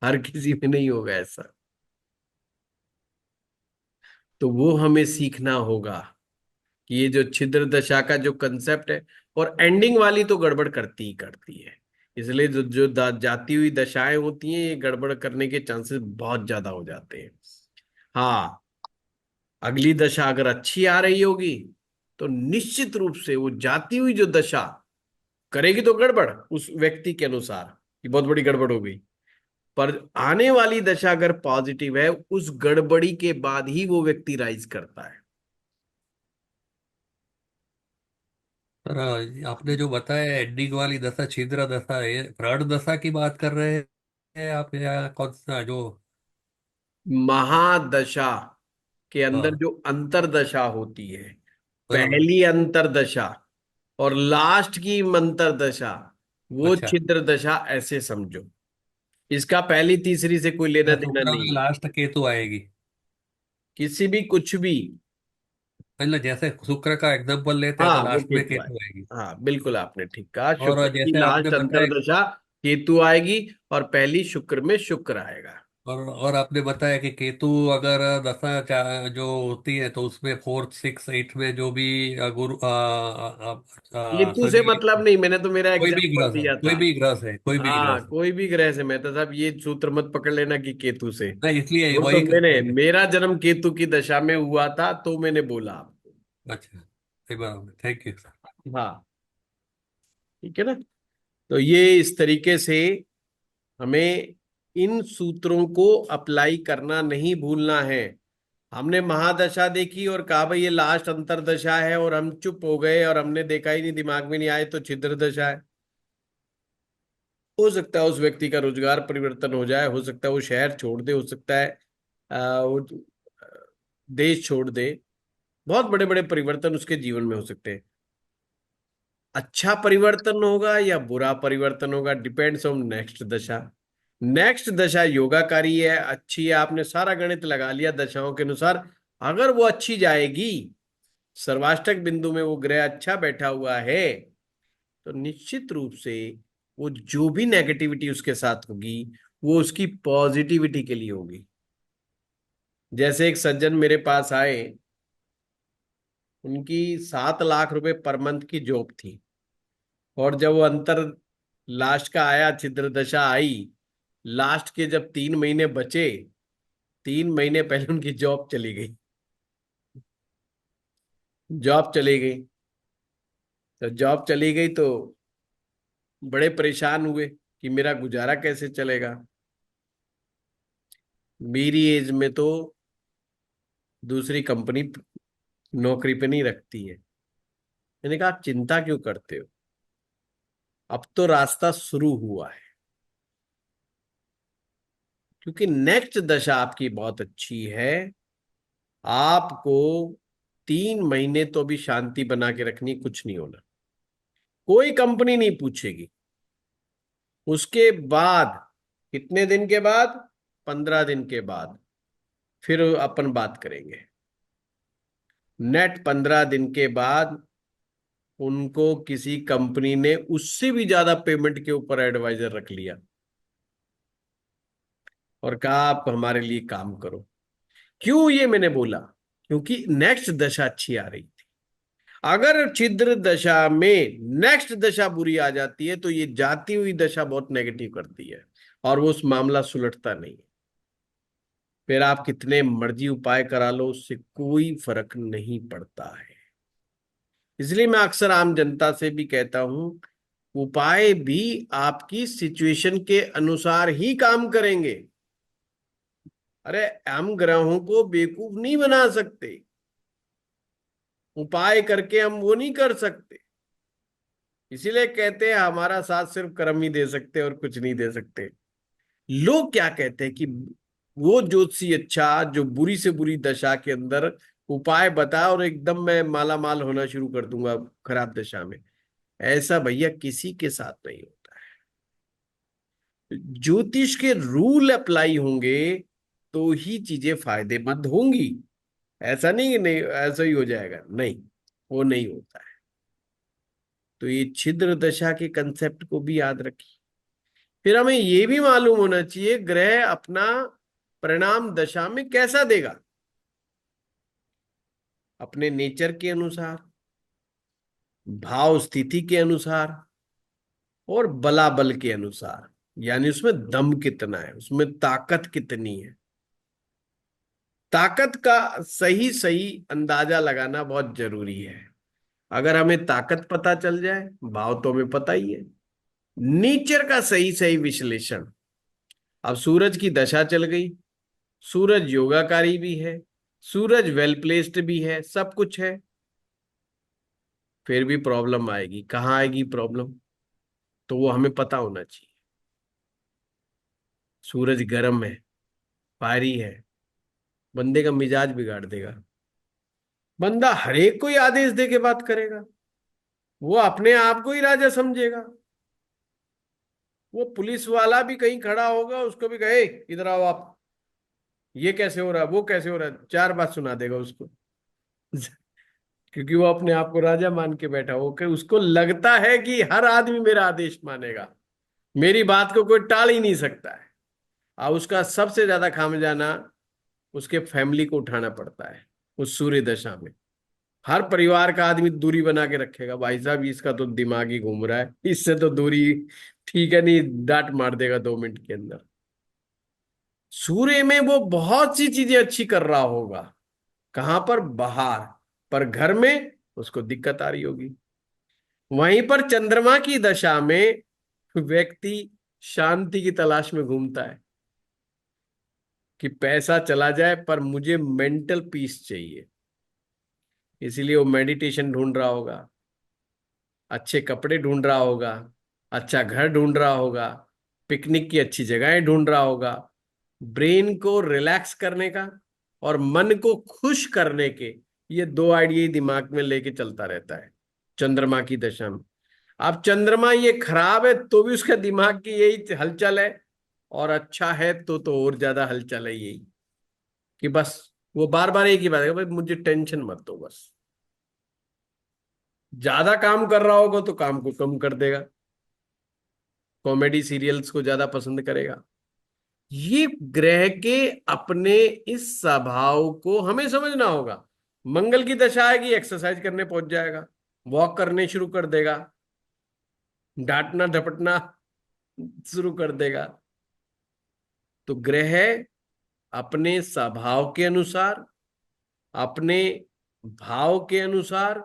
हर किसी में नहीं होगा ऐसा। तो वो हमें सीखना होगा कि ये जो छिद्र दशा का जो कंसेप्ट है, और एंडिंग वाली तो गड़बड़ करती ही करती है। इसलिए जो जो जाती हुई दशाएं होती हैं, ये गड़बड़ करने के चांसेस बहुत ज्यादा हो जाते हैं। हाँ, अगली दशा अगर अच्छी आ रही होगी तो निश्चित रूप से वो जाती हुई जो दशा करेगी तो गड़बड़ उस व्यक्ति के अनुसार, कि बहुत बड़ी गड़बड़ हो गई। पर आने वाली दशा अगर पॉजिटिव है, उस गड़बड़ी के बाद ही वो व्यक्ति राइज करता है। सर आपने जो बताया एंडिंग वाली दशा छिद्र दशा है, प्राण दशा की बात कर रहे हैं आप या कौन सा जो? महादशा के अंदर हाँ। जो अंतरदशा होती है, बराबर। पहली अंतरदशा और लास्ट की अंतरदशा, वो अच्छा। छिद्र दशा ऐसे समझो। इसका पहली तीसरी से कोई लेना या देना शुक्र में नहीं है, लास्ट केतु आएगी? किसी भी कुछ भी। मतलब जैसे शुक्र का एग्जांपल लेते हैं तो हाँ, वो लास्ट में केतु केतु आएगा। आएगी। हाँ, बिल्कुल आपने ठीक कहा, और शुक्र की जैसे आपने लास्ट बताया। अंतरदशा केतु आएगी और पहली शुक्र में शुक्र आएगा। और आपने बताया कि केतु अगर दशा जो होती है तो उसमें फोर्थ सिक्स एट में जो भी गुरु केतु से शनि, मतलब नहीं, मैंने तो मेरा कोई भी एग्जाम्पल ग्रह से, दिया कोई था। भी ग्रह से, कोई भी ग्रह हाँ, से। कोई भी ग्रह से, मैं तो साहब ये सूत्र मत पकड़ लेना कि केतु से। नहीं, इसलिए वो तो वही मैंने, करके। मेरा जन्म केतु की दशा में हुआ था तो मैंने बोला आपको। अच्छा, सही बात, थैंक यू सर। हाँ, ठीक है ना। तो ये इस तरीके से हमें इन सूत्रों को अप्लाई करना नहीं भूलना है। हमने महादशा देखी और कहा भाई ये लास्ट अंतरदशा है, और हम चुप हो गए और हमने देखा ही नहीं, दिमाग में नहीं आए तो छिद्र दशा है। हो सकता है उस व्यक्ति का रोजगार परिवर्तन हो जाए, हो सकता है वो शहर छोड़ दे, हो सकता है वो देश छोड़ दे। बहुत बड़े बड़े परिवर्तन उसके जीवन में हो सकते हैं। अच्छा परिवर्तन होगा या बुरा परिवर्तन होगा, डिपेंड्स ऑन नेक्स्ट दशा। नेक्स्ट दशा योगाकारी है, अच्छी है, आपने सारा गणित लगा लिया दशाओं के अनुसार। अगर वो अच्छी जाएगी, सर्वाष्टक बिंदु में वो ग्रह अच्छा बैठा हुआ है, तो निश्चित रूप से वो जो भी नेगेटिविटी उसके साथ होगी वो उसकी पॉजिटिविटी के लिए होगी। जैसे एक सज्जन मेरे पास आए, उनकी 7 लाख रुपए पर मंथ की जॉब थी, और जब वो अंतर लास्ट का आया, छिद्र दशा आई, लास्ट के जब 3 महीने बचे, 3 महीने पहले उनकी जॉब चली गई। जॉब चली गई, तो जॉब चली गई तो बड़े परेशान हुए कि मेरा गुजारा कैसे चलेगा। मेरी एज में तो दूसरी कंपनी नौकरी पे नहीं रखती है। मैंने कहा आप चिंता क्यों करते हो, अब तो रास्ता शुरू हुआ है। क्योंकि नेक्स्ट दशा आपकी बहुत अच्छी है। आपको 3 महीने तो अभी शांति बना के रखनी, कुछ नहीं होना, कोई कंपनी नहीं पूछेगी। उसके बाद, कितने दिन के बाद, 15 दिन के बाद फिर अपन बात करेंगे। नेट 15 दिन के बाद उनको किसी कंपनी ने उससे भी ज्यादा पेमेंट के ऊपर एडवाइजर रख लिया और कहा आप हमारे लिए काम करो। क्यों ये मैंने बोला, क्योंकि नेक्स्ट दशा अच्छी आ रही थी। अगर छिद्र दशा में नेक्स्ट दशा बुरी आ जाती है तो ये जाती हुई दशा बहुत नेगेटिव करती है, और वो उस मामला सुलटता नहीं है। फिर आप कितने मर्जी उपाय करा लो, उससे कोई फर्क नहीं पड़ता है। इसलिए मैं अक्सर आम जनता से भी कहता हूं, उपाय भी आपकी सिचुएशन के अनुसार ही काम करेंगे। अरे हम ग्रहों को बेवकूफ नहीं बना सकते, उपाय करके हम वो नहीं कर सकते। इसीलिए कहते हैं हमारा साथ सिर्फ कर्म ही दे सकते और कुछ नहीं दे सकते। लोग क्या कहते हैं कि वो ज्योतिषी अच्छा, जो बुरी से बुरी दशा के अंदर उपाय बता और एकदम मैं माला माल होना शुरू कर दूंगा खराब दशा में। ऐसा भैया किसी के साथ नहीं होता है। ज्योतिष के रूल अप्लाई होंगे तो ही चीजें फायदेमंद होंगी। ऐसा नहीं कि नहीं ऐसा ही हो जाएगा, नहीं, वो नहीं होता है। तो ये छिद्र दशा के कंसेप्ट को भी याद रखिए। फिर हमें ये भी मालूम होना चाहिए ग्रह अपना परिणाम दशा में कैसा देगा, अपने नेचर के अनुसार, भाव स्थिति के अनुसार, और बलाबल के अनुसार। यानी उसमें दम कितना है, उसमें ताकत कितनी है। ताकत का सही सही अंदाजा लगाना बहुत जरूरी है। अगर हमें ताकत पता चल जाए, भाव तो हमें पता ही है, नेचर का सही सही विश्लेषण। अब सूरज की दशा चल गई, सूरज योगाकारी भी है, सूरज वेल प्लेस्ड भी है, सब कुछ है, फिर भी प्रॉब्लम आएगी। कहाँ आएगी प्रॉब्लम, तो वो हमें पता होना चाहिए। सूरज गर्म है, फायरी है, बंदे का मिजाज बिगाड़ देगा। बंदा हरेक को ही आदेश दे के बात करेगा, वो अपने आप को ही राजा समझेगा। वो पुलिस वाला भी कहीं खड़ा होगा, उसको भी कहे इधर आओ आप, ये कैसे हो रहा है, वो कैसे हो रहा है, 4 बात सुना देगा उसको। क्योंकि वो अपने आप को राजा मान के बैठा हो, कि उसको लगता है कि हर आदमी मेरा आदेश मानेगा, मेरी बात को कोई टाल ही नहीं सकता है। और उसका सबसे ज्यादा खामियाजा उसके फैमिली को उठाना पड़ता है उस सूर्य दशा में। हर परिवार का आदमी दूरी बना के रखेगा, भाई साहब इसका तो दिमाग ही घूम रहा है, इससे तो दूरी ठीक है नहीं, डांट मार देगा 2 मिनट के अंदर। सूर्य में वो बहुत सी चीजें अच्छी कर रहा होगा, कहां पर, बाहर, पर घर में उसको दिक्कत आ रही होगी। वहीं पर चंद्रमा की दशा में व्यक्ति शांति की तलाश में घूमता है कि पैसा चला जाए पर मुझे मेंटल पीस चाहिए, इसीलिए वो मेडिटेशन ढूंढ रहा होगा, अच्छे कपड़े ढूंढ रहा होगा, अच्छा घर ढूंढ रहा होगा, पिकनिक की अच्छी जगहें ढूंढ रहा होगा, ब्रेन को रिलैक्स करने का और मन को खुश करने के ये 2 आइडिया ही दिमाग में लेके चलता रहता है चंद्रमा की दशा में। अब चंद्रमा ये खराब है तो भी उसका दिमाग की यही हलचल है, और अच्छा है तो और ज्यादा हलचल है यही, कि बस वो बार बार एक ही बात है, भाई मुझे टेंशन मत दो बस। ज्यादा काम कर रहा होगा तो काम को कम कर देगा, कॉमेडी सीरियल्स को ज्यादा पसंद करेगा। ये ग्रह के अपने इस स्वभाव को हमें समझना होगा। मंगल की दशा आएगी, एक्सरसाइज करने पहुंच जाएगा, वॉक करने शुरू कर देगा, डांटना धपटना शुरू कर देगा। तो ग्रह अपने स्वभाव के अनुसार, अपने भाव के अनुसार,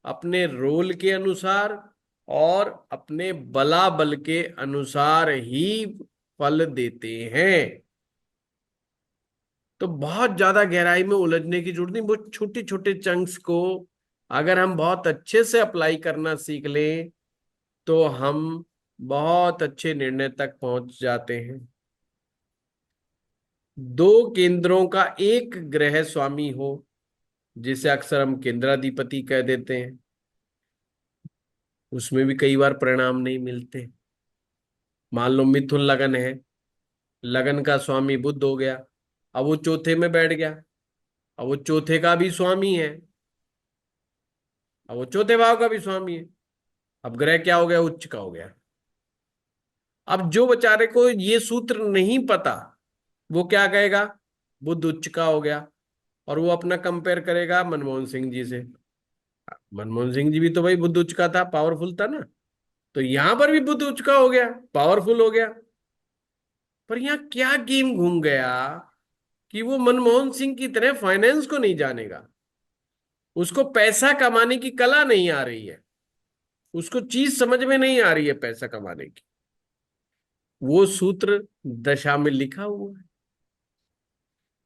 अपने रोल के अनुसार और अपने बला बल के अनुसार ही फल देते हैं। तो बहुत ज्यादा गहराई में उलझने की जरूरत नहीं, वो छोटे छोटे चंक्स को अगर हम बहुत अच्छे से अप्लाई करना सीख लें तो हम बहुत अच्छे निर्णय तक पहुंच जाते हैं। 2 केंद्रों का एक ग्रह स्वामी हो, जिसे अक्सर हम केंद्राधिपति कह देते हैं, उसमें भी कई बार परिणाम नहीं मिलते। मान लो मिथुन लगन है, लगन का स्वामी बुध हो गया, अब वो चौथे में बैठ गया, अब वो चौथे का भी स्वामी है, अब वो चौथे भाव का भी स्वामी है, अब ग्रह क्या हो गया, उच्च का हो गया। अब जो बेचारे को ये सूत्र नहीं पता वो क्या कहेगा, बुध उच्च का हो गया, और वो अपना कंपेयर करेगा मनमोहन सिंह जी से। मनमोहन सिंह जी भी तो भाई बुध उच्च का था, पावरफुल था ना, तो यहां पर भी बुध उच्च का हो गया, पावरफुल हो गया। पर यहाँ क्या गेम घूम गया कि वो मनमोहन सिंह की तरह फाइनेंस को नहीं जानेगा, उसको पैसा कमाने की कला नहीं आ रही है, उसको चीज समझ में नहीं आ रही है पैसा कमाने की। वो सूत्र दशा में लिखा हुआ है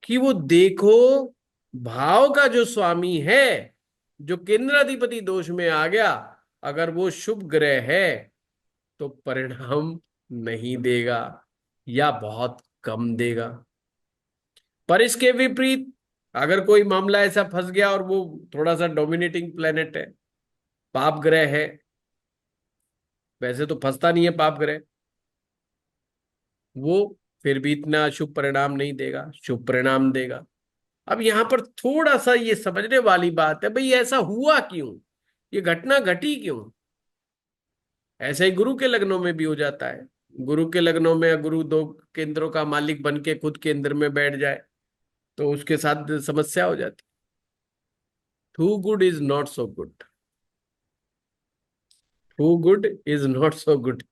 कि वो देखो, भाव का जो स्वामी है, जो केंद्राधिपति दोष में आ गया, अगर वो शुभ ग्रह है तो परिणाम नहीं देगा या बहुत कम देगा। पर इसके विपरीत अगर कोई मामला ऐसा फंस गया और वो थोड़ा सा डोमिनेटिंग प्लेनेट है, पाप ग्रह है, वैसे तो फंसता नहीं है पाप ग्रह, वो फिर भी इतना शुभ परिणाम नहीं देगा, शुभ परिणाम देगा। अब यहां पर थोड़ा सा ये समझने वाली बात है, भाई ऐसा हुआ क्यों, ये घटना घटी क्यों। ऐसा ही गुरु के लग्नों में भी हो जाता है। गुरु के लग्नों में गुरु 2 केंद्रों का मालिक बन के खुद केंद्र में बैठ जाए तो उसके साथ समस्या हो जाती। Too good is not so good, too good is not so good.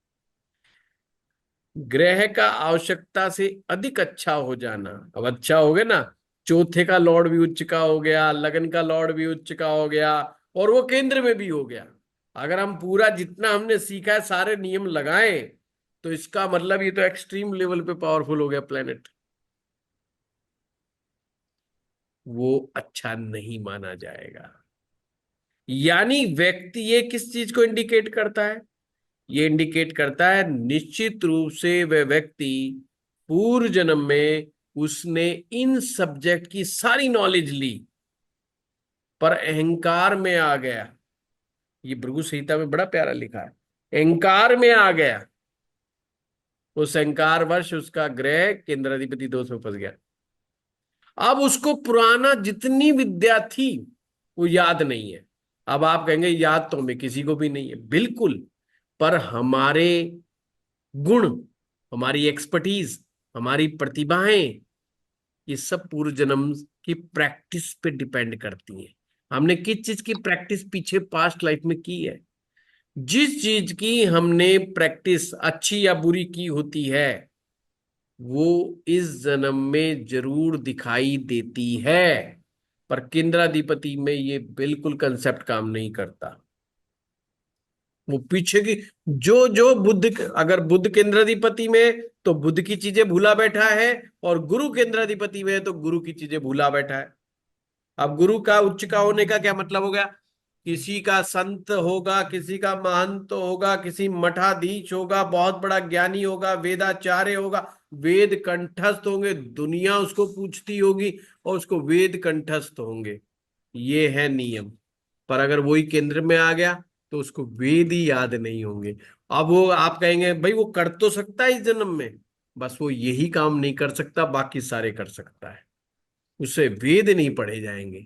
ग्रह का आवश्यकता से अधिक अच्छा हो जाना, अब अच्छा हो गया ना, चौथे का लॉर्ड भी उच्च का हो गया, लगन का लॉर्ड भी उच्च का हो गया, और वो केंद्र में भी हो गया। अगर हम पूरा जितना हमने सीखा है सारे नियम लगाएं तो इसका मतलब ये तो एक्सट्रीम लेवल पे पावरफुल हो गया प्लेनेट, वो अच्छा नहीं माना जाएगा। यानी व्यक्ति, ये किस चीज को इंडिकेट करता है, ये इंडिकेट करता है निश्चित रूप से वह व्यक्ति पूर्व जन्म में उसने इन सब्जेक्ट की सारी नॉलेज ली पर अहंकार में आ गया। ये भृगु संहिता में बड़ा प्यारा लिखा है, अहंकार में आ गया, उस अहंकार वर्ष उसका ग्रह केंद्राधिपति दोष में फंस गया। अब उसको पुराना जितनी विद्या थी वो याद नहीं है। अब आप कहेंगे याद तो हमें किसी को भी नहीं है, बिल्कुल, पर हमारे गुण, हमारी एक्सपर्टीज, हमारी प्रतिभाएं, ये सब पूर्व जन्म की प्रैक्टिस पे डिपेंड करती हैं। हमने किस चीज की प्रैक्टिस पीछे पास्ट लाइफ में की है। जिस चीज की हमने प्रैक्टिस अच्छी या बुरी की होती है, वो इस जन्म में जरूर दिखाई देती है। पर केंद्राधिपति में ये बिल्कुल कंसेप्ट काम नहीं करता। वो पीछे की जो जो अगर बुध केंद्राधिपति में, तो बुध की चीजें भूला बैठा है, और गुरु केंद्राधिपति में है तो गुरु की चीजें भूला बैठा है। अब गुरु का उच्च का होने का क्या मतलब हो गया? किसी का संत होगा, किसी का महंत होगा, किसी मठाधीश होगा, बहुत बड़ा ज्ञानी होगा, वेदाचार्य होगा, वेद कंठस्थ होंगे, दुनिया उसको पूछती होगी और उसको वेद कंठस्थ होंगे। ये है नियम। पर अगर वही केंद्र में आ गया तो उसको वेद ही याद नहीं होंगे। अब वो आप कहेंगे भाई वो कर तो सकता है इस जन्म में, बस वो यही काम नहीं कर सकता, बाकी सारे कर सकता है। उससे वेद नहीं पढ़े जाएंगे।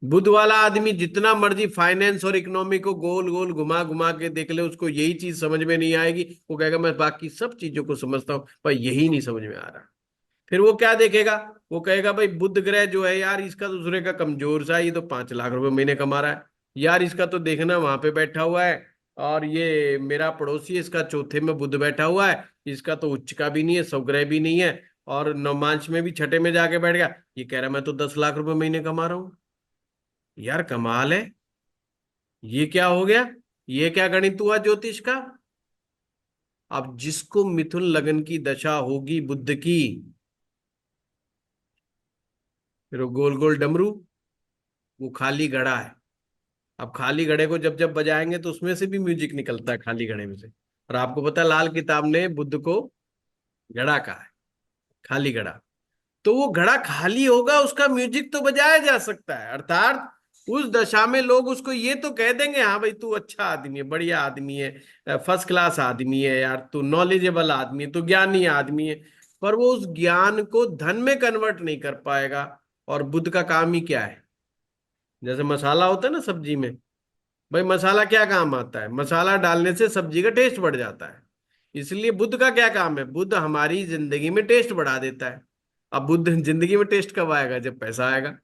बुद्ध वाला आदमी जितना मर्जी फाइनेंस और इकोनॉमी को गोल गोल घुमा घुमा के देख ले, उसको यही चीज समझ में नहीं आएगी। वो कहेगा मैं बाकी सब चीजों को समझता हूं पर यही नहीं समझ में आ रहा। फिर वो क्या देखेगा? वो कहेगा भाई बुध ग्रह जो है यार, इसका तो दूसरे का कमजोर सा है, ये तो 5 लाख रुपए महीने कमा रहा है। यार इसका तो देखना वहां पे बैठा हुआ है, और ये मेरा पड़ोसी है, इसका चौथे में बुध बैठा हुआ है, इसका तो उच्च का भी नहीं है, स्वग्रह भी नहीं है, और नवमांश में भी छठे में जाके बैठ गया। ये कह रहा है मैं तो 10 लाख रुपए महीने कमा रहा हूँ। यार कमाल है। ये क्या हो गया? ये क्या गणित हुआ ज्योतिष का? अब जिसको मिथुन लगन की दशा होगी बुद्ध की, फिर वो गोल गोल डमरू, वो खाली घड़ा है। अब खाली घड़े को जब जब बजाएंगे तो उसमें से भी म्यूजिक निकलता है खाली घड़े में से। और आपको पता है लाल किताब ने बुद्ध को घड़ा कहा है, खाली घड़ा। तो वो घड़ा खाली होगा, उसका म्यूजिक तो बजाया जा सकता है। अर्थात उस दशा में लोग उसको ये तो कह देंगे हाँ भाई तू अच्छा आदमी है, बढ़िया आदमी है, फर्स्ट क्लास आदमी है यार, तू नॉलेजेबल आदमी है, तू ज्ञानी आदमी है। पर वो उस ज्ञान को धन में कन्वर्ट नहीं कर पाएगा। और बुद्ध का काम ही क्या है? जैसे मसाला होता है ना सब्जी में, भाई मसाला क्या काम आता है? मसाला डालने से सब्जी का टेस्ट बढ़ जाता है। इसलिए बुद्ध का क्या काम है? बुद्ध हमारी जिंदगी में टेस्ट बढ़ा देता है। अब बुद्ध जिंदगी में टेस्ट कब आएगा? जब पैसा आएगा।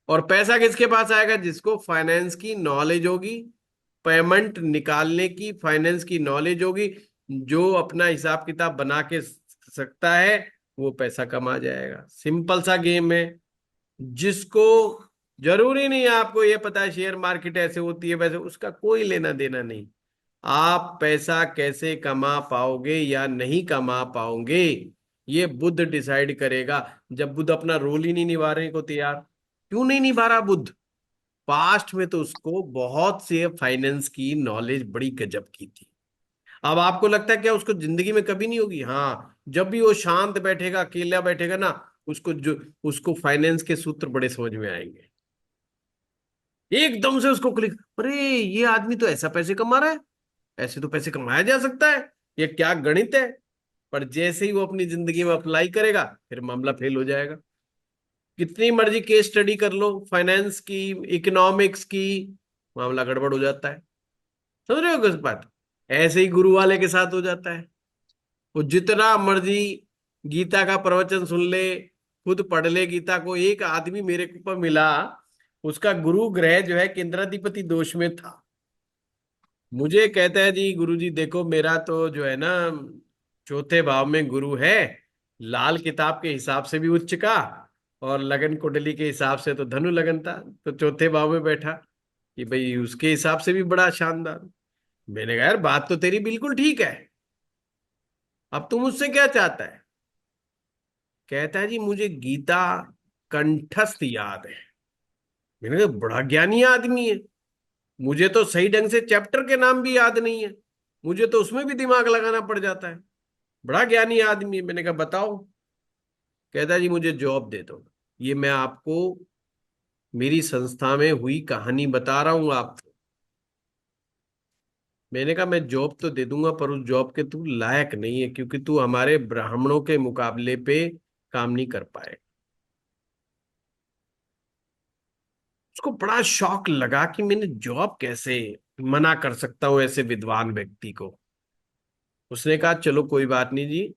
और पैसा किसके पास आएगा? जिसको फाइनेंस की नॉलेज होगी, पेमेंट निकालने की फाइनेंस की नॉलेज होगी, जो अपना हिसाब किताब बना के सकता है, वो पैसा कमा जाएगा। सिंपल सा गेम है। जिसको जरूरी नहीं है आपको ये पता है शेयर मार्केट ऐसे होती है वैसे, उसका कोई लेना देना नहीं। आप पैसा कैसे कमा पाओगे या नहीं कमा पाओगे, ये बुद्ध डिसाइड करेगा। जब बुद्ध अपना रोल ही नहीं निभाने को तैयार, क्यों नहीं निभा रहा बुद्ध? पास्ट में तो उसको बहुत से फाइनेंस की नॉलेज बड़ी गजब की थी। अब आपको लगता है क्या उसको जिंदगी में कभी नहीं होगी? हाँ, जब भी वो शांत बैठेगा, अकेला बैठेगा ना, उसको फाइनेंस के सूत्र बड़े समझ में आएंगे। एकदम से उसको क्लिक, अरे ये आदमी तो ऐसा पैसे कमा रहा है, ऐसे तो पैसे कमाया जा सकता है, ये क्या गणित है। पर जैसे ही वो अपनी जिंदगी में अप्लाई करेगा, फिर मामला फेल हो जाएगा। कितनी मर्जी केस स्टडी कर लो फाइनेंस की, इकोनॉमिक्स की, मामला गड़बड़ हो जाता है। समझ रहे हो किस बात? ऐसे ही गुरु वाले के साथ हो जाता है। वो जितना मर्जी गीता का प्रवचन सुन ले, खुद पढ़ ले गीता को, एक आदमी मेरे को मिला, उसका गुरु ग्रह जो है केंद्राधिपति दोष में था। मुझे कहता है जी गुरुजी देखो मेरा तो जो है ना चौथे भाव में गुरु है, लाल किताब के हिसाब से भी उच्च का, और लगन कुंडली के हिसाब से तो धनु लगन था, तो चौथे भाव में बैठा कि भाई उसके हिसाब से भी बड़ा शानदार। मैंने कहा यार बात तो तेरी बिल्कुल ठीक है, अब तू मुझसे क्या चाहता है? कहता है जी मुझे गीता कंठस्थ याद है। मैंने कहा बड़ा ज्ञानी आदमी है, मुझे तो सही ढंग से चैप्टर के नाम भी याद नहीं है, मुझे तो उसमें भी दिमाग लगाना पड़ जाता है। बड़ा ज्ञानी आदमी है। मैंने कहा बताओ। कहता जी मुझे जॉब दे दो। ये मैं आपको मेरी संस्था में हुई कहानी बता रहा हूं आपको। मैंने कहा मैं जॉब तो दे दूंगा पर उस जॉब के तू लायक नहीं है, क्योंकि तू हमारे ब्राह्मणों के मुकाबले पे काम नहीं कर पाए। उसको बड़ा शौक लगा कि मैंने जॉब कैसे मना कर सकता हूं ऐसे विद्वान व्यक्ति को। उसने कहा चलो कोई बात नहीं जी,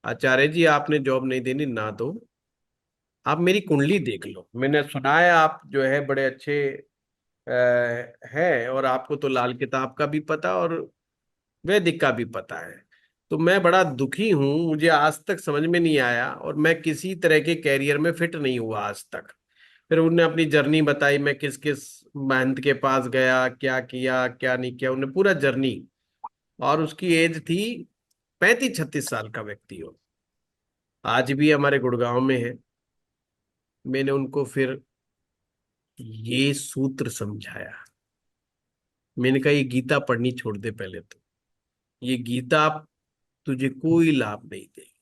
आचार्य जी आपने जॉब नहीं देनी ना दो, आप मेरी कुंडली देख लो। मैंने सुना है आप जो है बड़े अच्छे हैं, और आपको तो लाल किताब का भी पता और वैदिक का भी पता है। तो मैं बड़ा दुखी हूं, मुझे आज तक समझ में नहीं आया, और मैं किसी तरह के कैरियर में फिट नहीं हुआ आज तक। फिर उनने अपनी जर्नी बताई, मैं किस किस महंत के पास गया, क्या किया क्या नहीं किया, उन्हें पूरा जर्नी। और उसकी एज थी 35-36 साल का व्यक्ति हो, आज भी हमारे गुड़गांव में है। मैंने उनको फिर ये सूत्र समझाया। मैंने कहा ये गीता पढ़नी छोड़ दे पहले तो, ये गीता तुझे कोई लाभ नहीं देगी।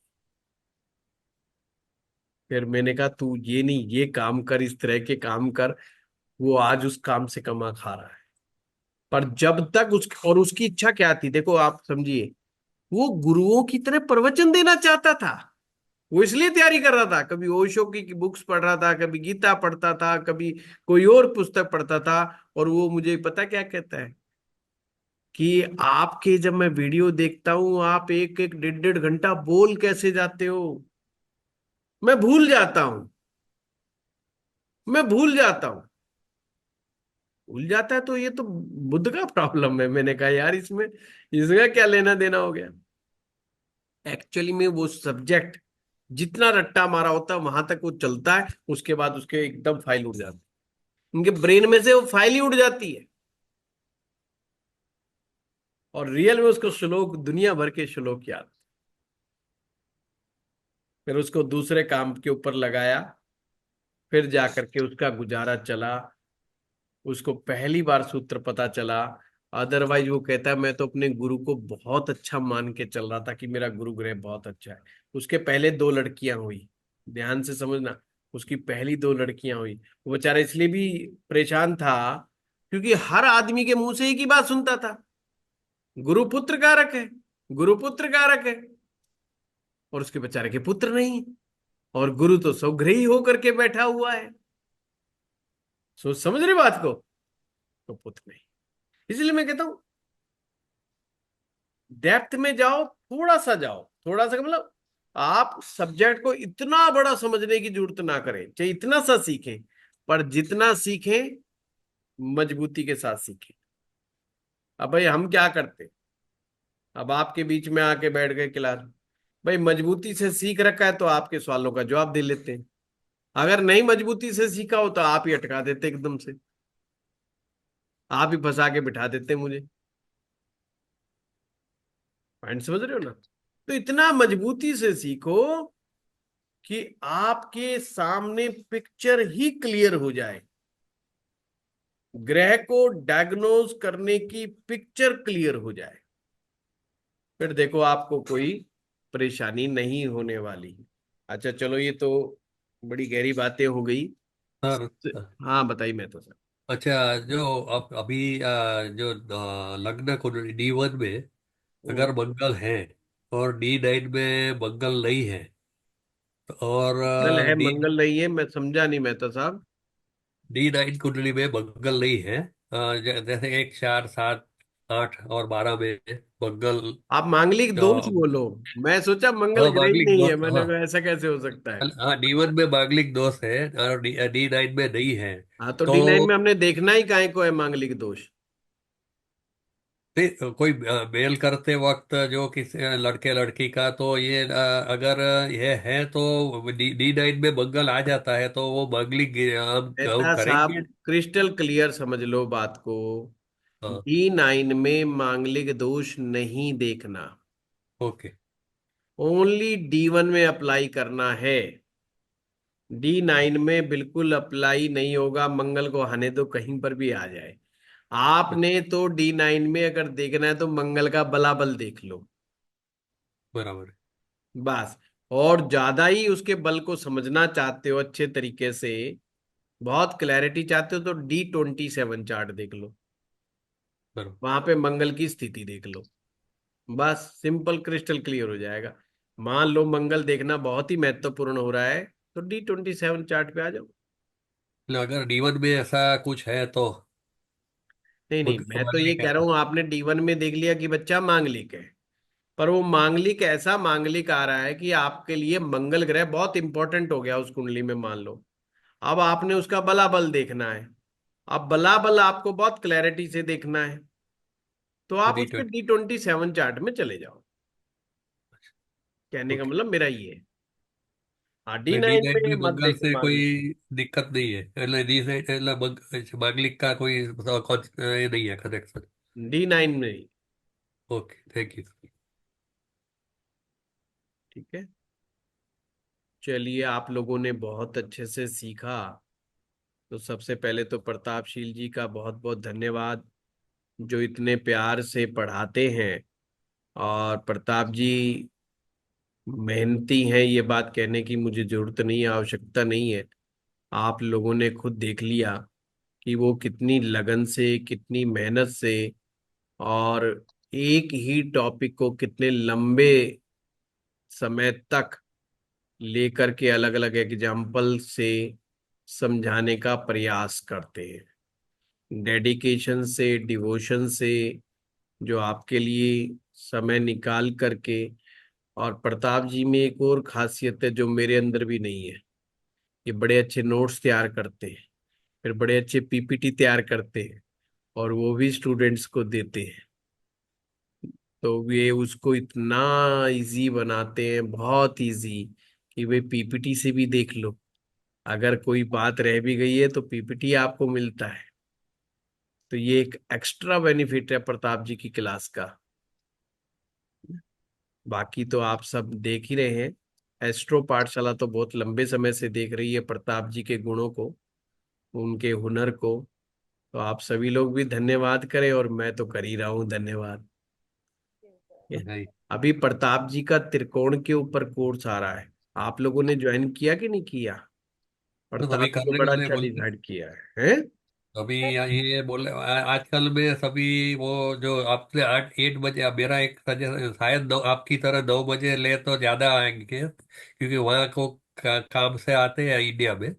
फिर मैंने कहा तू ये नहीं, ये काम कर, इस तरह के काम कर। वो आज उस काम से कमा खा रहा है। पर जब तक और उसकी इच्छा क्या थी देखो आप समझिए, वो गुरुओं की तरह प्रवचन देना चाहता था। वो इसलिए तैयारी कर रहा था, कभी ओशो की बुक्स पढ़ रहा था, कभी गीता पढ़ता था, कभी कोई और पुस्तक पढ़ता था। और वो मुझे पता क्या कहता है कि आपके जब मैं वीडियो देखता हूं, आप एक एक डेढ़ डेढ़ घंटा बोल कैसे जाते हो, मैं भूल जाता हूं, मैं भूल जाता हूं। भूल जाता है तो ये तो बुद्ध का प्रॉब्लम है। मैंने कहा यार इसमें इसका क्या लेना देना हो गया। एक्चुअली में वो सब्जेक्ट जितना रट्टा मारा होता है वहां तक वो चलता है, उसके बाद उसके एकदम फाइल उड़ जाती है, उनके ब्रेन में से वो फाइल ही उड़ जाती है। और रियल में उसको श्लोक, दुनिया भर के श्लोक याद। फिर उसको दूसरे काम के ऊपर लगाया, फिर जाकर के उसका गुजारा चला। उसको पहली बार सूत्र पता चला। अदरवाइज वो कहता है मैं तो अपने गुरु को बहुत अच्छा मान के चल रहा था कि मेरा गुरु ग्रह बहुत अच्छा है। उसके पहले 2 लड़कियां हुई, ध्यान से समझना। उसकी पहली 2 लड़कियां हुई, वो बेचारा इसलिए भी परेशान था क्योंकि हर आदमी के मुंह से एक ही बात सुनता था, गुरुपुत्र कारक है, गुरुपुत्र कारक है। और उसके बेचारे के पुत्र नहीं, और गुरु तो स्वगृही होकर के बैठा हुआ है। सोच समझ रहे बात को? तो पुत्र नहीं। इसलिए मैं कहता हूं डेप्थ में जाओ, थोड़ा सा जाओ, थोड़ा सा मतलब आप सब्जेक्ट को इतना बड़ा समझने की जरूरत ना करें, चाहे इतना सा सीखें, पर जितना सीखें मजबूती के साथ सीखें। अब भाई हम क्या करते, अब आपके बीच में आके बैठ गए क्लास, भाई मजबूती से सीख रखा है तो आपके सवालों का जवाब दे लेते हैं। अगर नहीं मजबूती से सीखा हो तो आप ही अटका देते एकदम से, आप ही फंसा के बिठा देते मुझे। पॉइंट समझ रहे हो ना? तो इतना मजबूती से सीखो कि आपके सामने पिक्चर ही क्लियर हो जाए, ग्रह को डायग्नोज करने की पिक्चर क्लियर हो जाए। फिर देखो आपको कोई परेशानी नहीं होने वाली। अच्छा चलो, ये तो बड़ी गहरी बातें हो गई। सर। हाँ बताइए। मैं तो सर अच्छा, जो अब अभी जो लग्न कुंडली D1 में हम्म, अगर मंगल है और D9 में मंगल नहीं है, और मंगल है डी मंगल नहीं है, मैं समझा नहीं मेहता साहब। D9 कुंडली में मंगल नहीं है, जैसे 1, 4, 7, 8 और 12 में मंगल। आप मांगलिक दोष बोलो, मैं सोचा मंगल हाँ, ग्रह ही मांगलिक नहीं है, दोष, मैंने हाँ। कहा ऐसा कैसे हो सकता है। हाँ, D1 में मांगलिक दोष है और D9 में नहीं है। हाँ तो D9 तो में हमने देखना ही काहे को है मांगलिक दोष। फिर कोई मेल करते वक्त जो किसी लड़के लड़की का, तो ये अगर ये है तो D9 में मंगल आ जाता है तो वो मांगलिक हम मेहता साहब करेंगे। क्रिस्टल क्लियर समझ लो बात को। हाँ। D9 में मांगलिक दोष नहीं देखना, ओके। ओनली D1 में अप्लाई करना है। D9 में बिल्कुल अप्लाई नहीं होगा, मंगल को आने दो कहीं पर भी आ जाए। आपने तो D9 में अगर देखना है तो मंगल का बलाबल देख लो, बराबर है। बस। और ज्यादा ही उसके बल को समझना चाहते हो अच्छे तरीके से, बहुत क्लैरिटी चाहते हो तो D27 चार्ट देख लो, बराबर। वहां पे मंगल की स्थिति देख लो, बस सिंपल क्रिस्टल क्लियर हो जाएगा। मान लो मंगल देखना बहुत ही महत्वपूर्ण हो रहा है तो D27 चार्ट पे आ जाओ। अगर D1 में ऐसा कुछ है तो नहीं नहीं, मैं तो ये मांगलिक है कह रहा तो। हूं आपने D1 में देख लिया कि बच्चा मांगलिक है, पर वो मांगलिक ऐसा मांगलिक आ रहा है कि आपके लिए मंगल ग्रह बहुत इंपॉर्टेंट हो गया उस कुंडली में, मान लो। अब आपने उसका बलाबल देखना है। अब बलाबल आपको बहुत क्लैरिटी से देखना है, तो आप डी उसके ट्वेंटी D27 चार्ट में चले जाओ। कहने का ओके। मतलब मेरा ये है। हाँ, डी डी नाइन नाइन में भी मत मंगल देखो से कोई मांगलिक। दिक्कत नहीं है, मतलब डी से मतलब मांगलिक का कोई ये नहीं है कनेक्शन। D9 में ही। Okay, thank you. ठीक है। चलिए, आप लोगों ने बहुत अच्छे से सीखा। तो सबसे पहले तो प्रतापशील जी का बहुत बहुत धन्यवाद, जो इतने प्यार से पढ़ाते हैं। और प्रताप जी मेहनती हैं, ये बात कहने की मुझे जरूरत नहीं है, आवश्यकता नहीं है। आप लोगों ने खुद देख लिया कि वो कितनी लगन से, कितनी मेहनत से, और एक ही टॉपिक को कितने लंबे समय तक लेकर के अलग अलग एग्जाम्पल से समझाने का प्रयास करते हैं। डेडिकेशन से, डिवोशन से, जो आपके लिए समय निकाल करके। और प्रताप जी में एक और खासियत है जो मेरे अंदर भी नहीं है। ये बड़े अच्छे नोट्स तैयार करते हैं, फिर बड़े अच्छे पीपीटी तैयार करते हैं, और वो भी स्टूडेंट्स को देते हैं। तो ये उसको इतना इजी बनाते हैं, बहुत इजी, कि वे पीपीटी से भी देख लो। अगर कोई बात रह भी गई है तो पीपीटी आपको मिलता है। तो ये एक एक्स्ट्रा बेनिफिट है प्रताप जी की क्लास का। बाकी तो आप सब देख ही रहे हैं। एस्ट्रो पाठशाला तो बहुत लंबे समय से देख रही है प्रताप जी के गुणों को, उनके हुनर को। तो आप सभी लोग भी धन्यवाद करें, और मैं तो कर ही रहा हूँ धन्यवाद। नहीं, अभी प्रताप जी का त्रिकोण के ऊपर कोर्स आ रहा है। आप लोगों ने ज्वाइन किया कि नहीं किया? तो अभी प्रताप जी ने करने बड़ा वाले अच्छा बोलते। डिसाइड किया है। अभी ये बोले आजकल में सभी वो जो आपसे 8 बजे, अब मेरा एक सजेशन शायद आपकी तरह 9 बजे ले तो ज्यादा आएंगे, क्योंकि वहाँ को काम से आते हैं इंडिया में।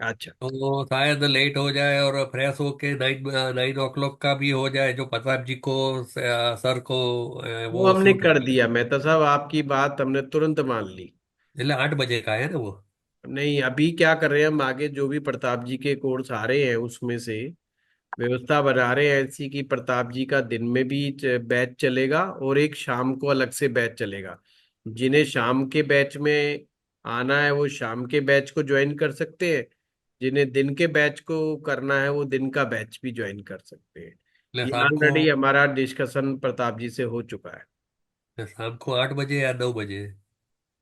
अच्छा, तो शायद लेट हो जाए और फ्रेश होके 9 9 o'clock का भी हो जाए, जो प्रताप जी को सर को वो वो हमने सूट कर होता है। दिया, मेहता साहब आपकी बात हमने तुरंत मान ली। इसलिए 8 बजे का है ना वो। नहीं, अभी क्या कर रहे हैं हम, आगे जो भी प्रताप जी के कोर्स आ रहे हैं उसमें से व्यवस्था बना रहे हैं ऐसी कि प्रताप जी का दिन में भी बैच चलेगा, और एक शाम को अलग से बैच चलेगा। जिन्हें शाम के बैच में आना है वो शाम के बैच को ज्वाइन कर सकते हैं। जिन्हें दिन के बैच को करना है वो दिन का बैच भी ज्वाइन कर सकते हैं। इसलिए ये शाम को ऑलरेडी हमारा डिस्कशन प्रताप जी से हो चुका है। शाम को 8 बजे या 9 बजे।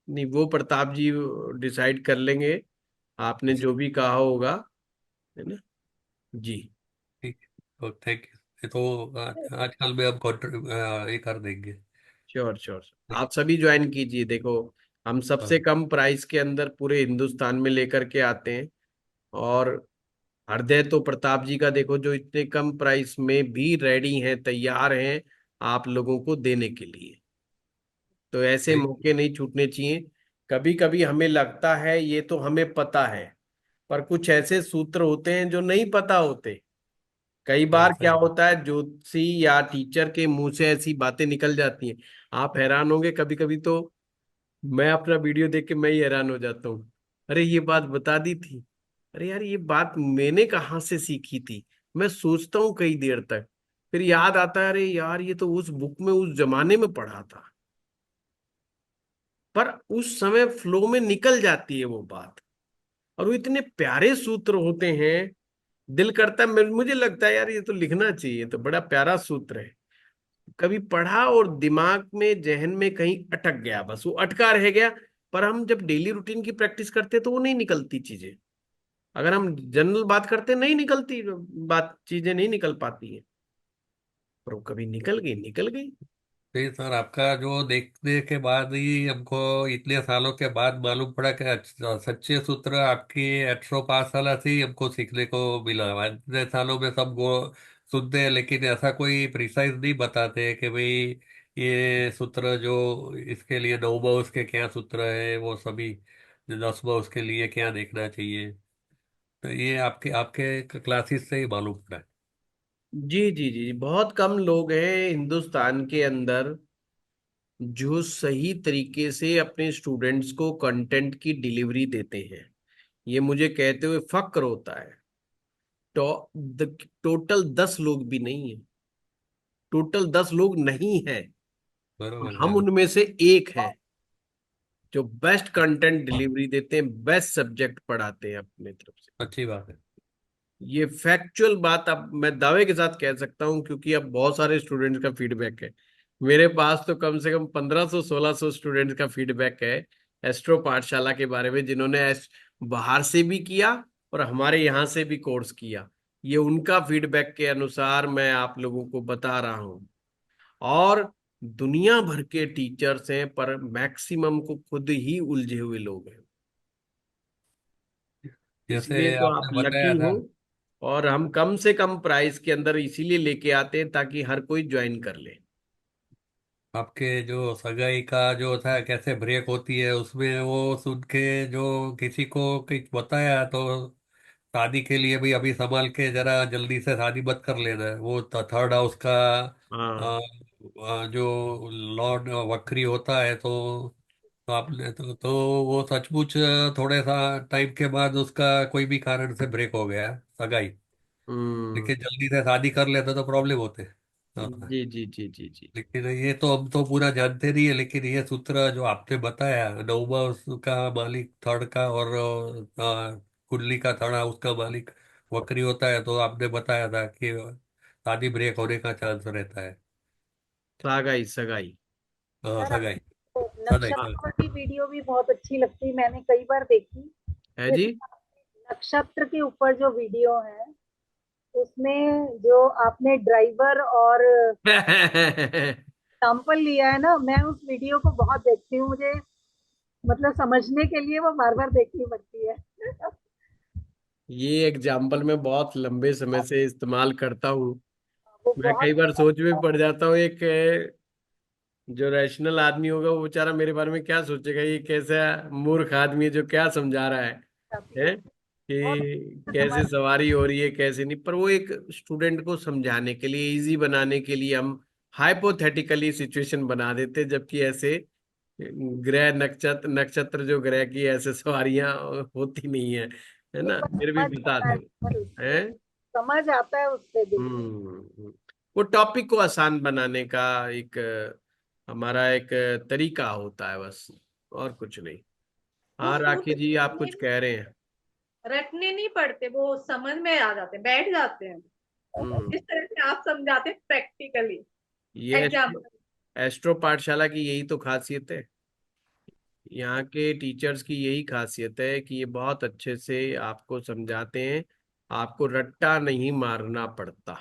नहीं, वो प्रताप जी डिसाइड कर लेंगे, आपने जो भी कहा होगा, है ना जी। ठीक है, थैंक यू। तो आजकल में हम ये कर देंगे। Sure sure. आप सभी ज्वाइन कीजिए। देखो, हम सबसे हाँ, कम प्राइस के अंदर पूरे हिंदुस्तान में लेकर के आते हैं। और हृदय तो प्रताप जी का देखो, जो इतने कम प्राइस में भी रेडी हैं, तैयार हैं आप लोगों को देने के लिए। तो ऐसे थैंक मौके नहीं छूटने चाहिए। कभी कभी हमें लगता है ये तो हमें पता है, पर कुछ ऐसे सूत्र होते हैं जो नहीं पता होते। कई यू। बार ऐसा क्या है। होता है, ज्योतिषी या टीचर के मुंह से ऐसी बातें निकल जाती हैं, आप हैरान होंगे कभी कभी तो। मैं अपना वीडियो देख के मैं ही हैरान हो जाता हूँ। अरे ये बात बता दी थी। अरे यार, ये बात मैंने कहाँ से सीखी थी। मैं सोचता हूँ कई देर तक, फिर याद आता है, अरे यार ये तो उस बुक में उस जमाने में पढ़ा था। पर उस समय फ्लो में निकल जाती है वो बात। और वो इतने प्यारे सूत्र होते हैं, दिल करता है, मुझे लगता है यार ये तो लिखना चाहिए, तो बड़ा प्यारा सूत्र है। कभी पढ़ा और दिमाग में, जहन में कहीं अटक गया, बस वो अटका रह गया। पर हम जब डेली रूटीन की प्रैक्टिस करते तो वो नहीं निकलती चीजें। अगर हम जनरल बात करते नहीं निकलती बात, चीजें नहीं निकल पाती है। पर वो कभी निकल गई, निकल गई। नहीं सर, आपका जो देखने के बाद ही हमको इतने सालों के बाद मालूम पड़ा कि सच्चे सूत्र आपकी एस्ट्रोपासला से ही हमको सीखने को मिला। इतने सालों में सब वो सुनते हैं, लेकिन ऐसा कोई प्रिसाइज नहीं बताते कि भाई ये सूत्र जो इसके लिए 9 माउस के क्या सूत्र है, वो सभी 10 माउस के लिए क्या देखना चाहिए। तो ये आपके आपके क्लासेस से ही मालूम पड़ा है। जी जी जी, बहुत कम लोग हैं हिंदुस्तान के अंदर जो सही तरीके से अपने स्टूडेंट्स को कंटेंट की डिलीवरी देते हैं। ये मुझे कहते हुए फक्र होता है। तो टोटल 10 लोग भी नहीं है, टोटल 10 लोग नहीं है, और बरोबर हम है। उनमें से एक हैं जो बेस्ट कंटेंट डिलीवरी देते हैं, बेस्ट सब्जेक्ट पढ़ाते हैं अपने तरफ से। अच्छी बात है। ये फैक्चुअल बात अब मैं दावे के साथ कह सकता हूं, क्योंकि अब बहुत सारे स्टूडेंट्स का फीडबैक है। मेरे पास तो कम से कम 1500 1600 स्टूडेंट्स का फीडबैक है एस्ट्रो पाठशाला के बारे में, जिन्होंने बाहर से भी किया और हमारे यहाँ से भी कोर्स किया। ये उनका फीडबैक के अनुसार मैं आप लोगों को बता रहा हूं। और दुनिया भर के टीचर्स हैं, पर मैक्सिमम को खुद ही उलझे हुए लोग हैं। जैसे इसलिए तो आप आपने बताया लकी हो। था। और हम कम से कम प्राइस के अंदर इसीलिए लेके आते हैं ताकि हर कोई ज्वाइन कर ले। आपके जो सगाई का जो था कैसे ब्रेक होती है, उसमें वो सुन के जो किसी को कुछ बताया तो शादी के लिए भी अभी संभाल के जरा जल्दी से शादी मत कर लेना है। वो थर्ड हाउस का हाँ। जो लॉर्ड वक्री होता है, तो आपने तो वो सचमुच थोड़े सा टाइम के बाद उसका कोई भी कारण से ब्रेक हो गया सगाई। हम्म। लेकिन जल्दी से शादी कर लेते तो प्रॉब्लम होते। हाँ। जी जी जी जी जी। लेकिन ये तो हम तो पूरा जानते नहीं है, लेकिन ये सूत्र जो आपने बताया, नौमा उसका मालिक थर्ड का, और कुंडली का थर्ड हाउस का मालिक वक्री होता है, तो आपने बताया था कि शादी ब्रेक होने का चांस रहता है। सगाई सगाई। सर सगाई। आपको सगाई नक्षत्र हाँ। वाली वीडियो भी बहुत अच्छी लगती, मैंने कई बार देखी। है जी। जैसे नक्षत्र के ऊपर जो वीडियो है, उसमें जो आपने ड्राइवर और एग्जाम्पल लिया है ना, मैं उस वीडियो को बहुत देखती हूँ। मुझे मतलब समझने के लिए वो बार बार देखनी पड़ती है। ये एग्जाम्पल मैं बहुत लंबे समय से इस्तेमाल करता हूँ। वो मैं बहुत कई बार सोच में पड़ जाता हूँ, एक जो रैशनल आदमी होगा वो बेचारा मेरे बारे में क्या सोचेगा, ये कैसा मूर्ख आदमी है जो क्या समझा रहा आती है, है बहुत कि समझ। कैसे सवारी हो रही है कैसे नहीं। पर वो एक स्टूडेंट को समझाने के लिए, इजी बनाने के लिए हम हाइपोथेटिकली सिचुएशन बना देते हैं, जबकि ऐसे ग्रह नक्षत्र नक्षत्र जो ग्रह की ऐसे सवारियां होती नहीं है नहीं, ना, पर फिर भी समझ आता बताते है सर उससे, हैं। समझ आता है उससे बिल्कुल। हम्म। वो टॉपिक को आसान बनाने का एक हमारा एक तरीका होता है बस, और कुछ नहीं। वो हाँ राखी सूत्र जी, आप कुछ कह रहे हैं। रटने नहीं पड़ते, वो समझ में आ जाते हैं, बैठ जाते हैं। हम्म। जिस तरह से आप समझाते हैं प्रैक्टिकली, ये एग्जाम्पल। एस्ट्रो पाठशाला की यही तो खासियत है। यहाँ के टीचर्स की यही खासियत है कि ये बहुत अच्छे से आपको समझाते हैं। आपको रट्टा नहीं मारना पड़ता।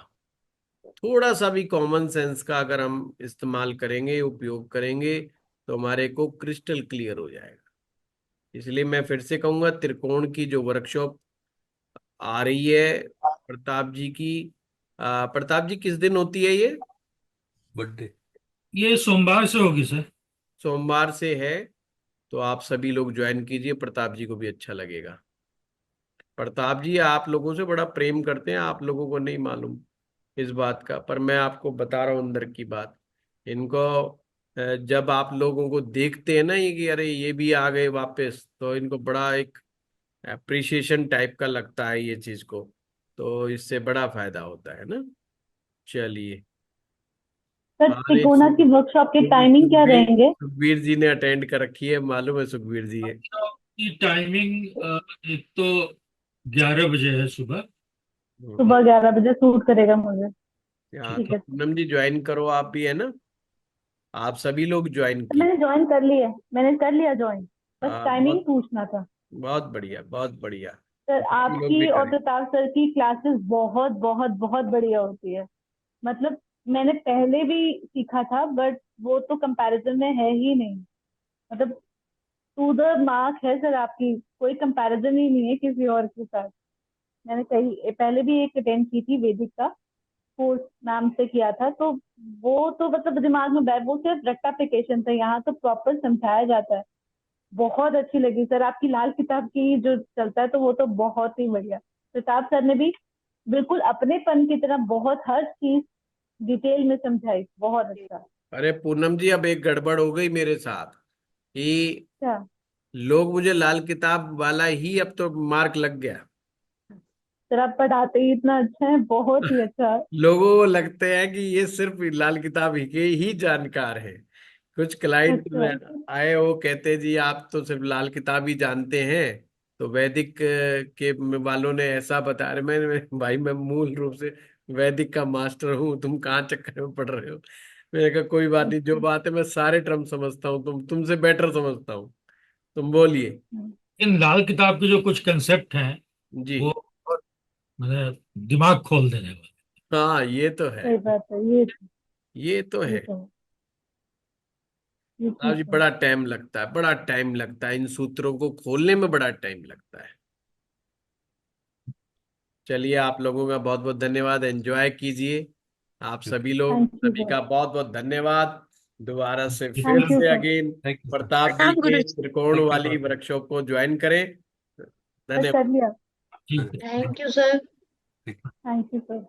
थोड़ा सा भी कॉमन सेंस का अगर हम इस्तेमाल करेंगे, उपयोग करेंगे, तो हमारे को क्रिस्टल क्लियर हो जाएगा। इसलिए मैं फिर से कहूंगा, त्रिकोण की जो वर्कशॉप आ रही है प्रताप जी की, प्रताप जी किस दिन होती है ये? बर्थडे। ये सोमवार से होगी सर। सोमवार से है। तो आप सभी लोग ज्वाइन कीजिए, प्रताप जी को भी अच्छा लगेगा। प्रताप जी आप लोगों से बड़ा प्रेम करते हैं, आप लोगों को नहीं मालूम इस बात का, पर मैं आपको बता रहा हूँ अंदर की बात। इनको जब आप लोगों को देखते हैं ना, ये कि अरे ये भी आ गए वापस, तो इनको बड़ा एक अप्रिसिएशन टाइप का लगता है ये चीज को। तो इससे बड़ा फायदा होता है ना। चलिए। सर और एक त्रिकोणा की वर्कशॉप के टाइमिंग क्या सुखबीर रहेंगे? सुखबीर जी ने अटेंड कर रखी है, मालूम है सुखबीर जी है। की टाइमिंग एक तो 11 बजे है सुबह। हम्म। सुबह 11 बजे सूट करेगा मुझे। हाँ ठीक ठीक तो है। है। पूनम जी ज्वाइन करो, आप भी है ना, आप सभी लोग ज्वाइन तो की। मैंने ज्वाइन कर लिया, मैंने कर लिया ज्वाइन। बस टाइमिंग बहुत पूछना था। बहुत बढ़िया, बहुत बढ़िया। सर हम लोग भी आपकी और करें। प्रताप सर की क्लासेस बहुत बहुत बहुत बढ़िया होती है। मतलब मैंने पहले भी सीखा था, बट वो तो कंपैरिजन में है ही नहीं। मतलब टू द मार्क है सर आपकी, कोई कंपैरिजन ही नहीं है किसी और के साथ। मैंने कहीं पहले भी एक अटेंड की थी वैदिक का कोर्स, मैम से किया था। तो वो तो मतलब दिमाग में बैठ, वो सिर्फ रेक्टाफिकेशन था, यहाँ तो प्रॉपर समझाया जाता है। बहुत अच्छी लगी सर आपकी लाल किताब की जो चलता है, तो वो तो बहुत ही बढ़िया। प्रताप सर ने भी बिल्कुल अपने फन की तरह बहुत हर चीज डिटेल में समझाई, बहुत अच्छा। अरे पूनम जी, अब एक गड़बड़ हो गई मेरे साथ कि क्या? लोग मुझे लाल किताब वाला ही अब तो मार्क लग गया। सर आप पढ़ाते ही इतना अच्छा है, बहुत ही अच्छा। लोगों को लगते हैं कि ये सिर्फ लाल किताब ही के ही जानकार है। कुछ क्लाइंट अच्छा। आए, वो कहते जी आप तो सिर्फ लाल किताब ही जानते हैं, तो वैदिक के वालों ने ऐसा बताया। अरे भाई मैं मूल रूप से वैदिक का मास्टर हूँ, तुम कहाँ चक्कर में पड़ रहे हो। मैंने कहा कोई बात नहीं, जो अच्छा। बात है मैं सारे टर्म समझता हूँ, तुमसे बेटर समझता हूँ, तुम बोलिए। इन लाल किताब के जो कुछ कंसेप्ट हैं जी। वो बहुत मतलब दिमाग खोल देने वाले। हाँ ये तो है, सही बात है, ये तो ये है। तो है, ये हाँ चीज जी, तो है। बड़ा टाइम लगता है, बड़ा टाइम लगता है, इन सूत्रों को खोलने में बड़ा टाइम लगता है। चलिए, आप लोगों का बहुत बहुत धन्यवाद, एंजॉय कीजिए आप सभी लोग, थैंक यू सभी सर। का बहुत बहुत धन्यवाद। दोबारा से फिर थैंक यू से sir. Again thank you sir. Pratap ji प्रणाम के गुरु जी। त्रिकोण थैंक यू वाली सर। वर्कशॉप को ज्वाइन करें। सर धन्यवाद। कर लिया। ठीक है। Thank you sir. Thank you sir.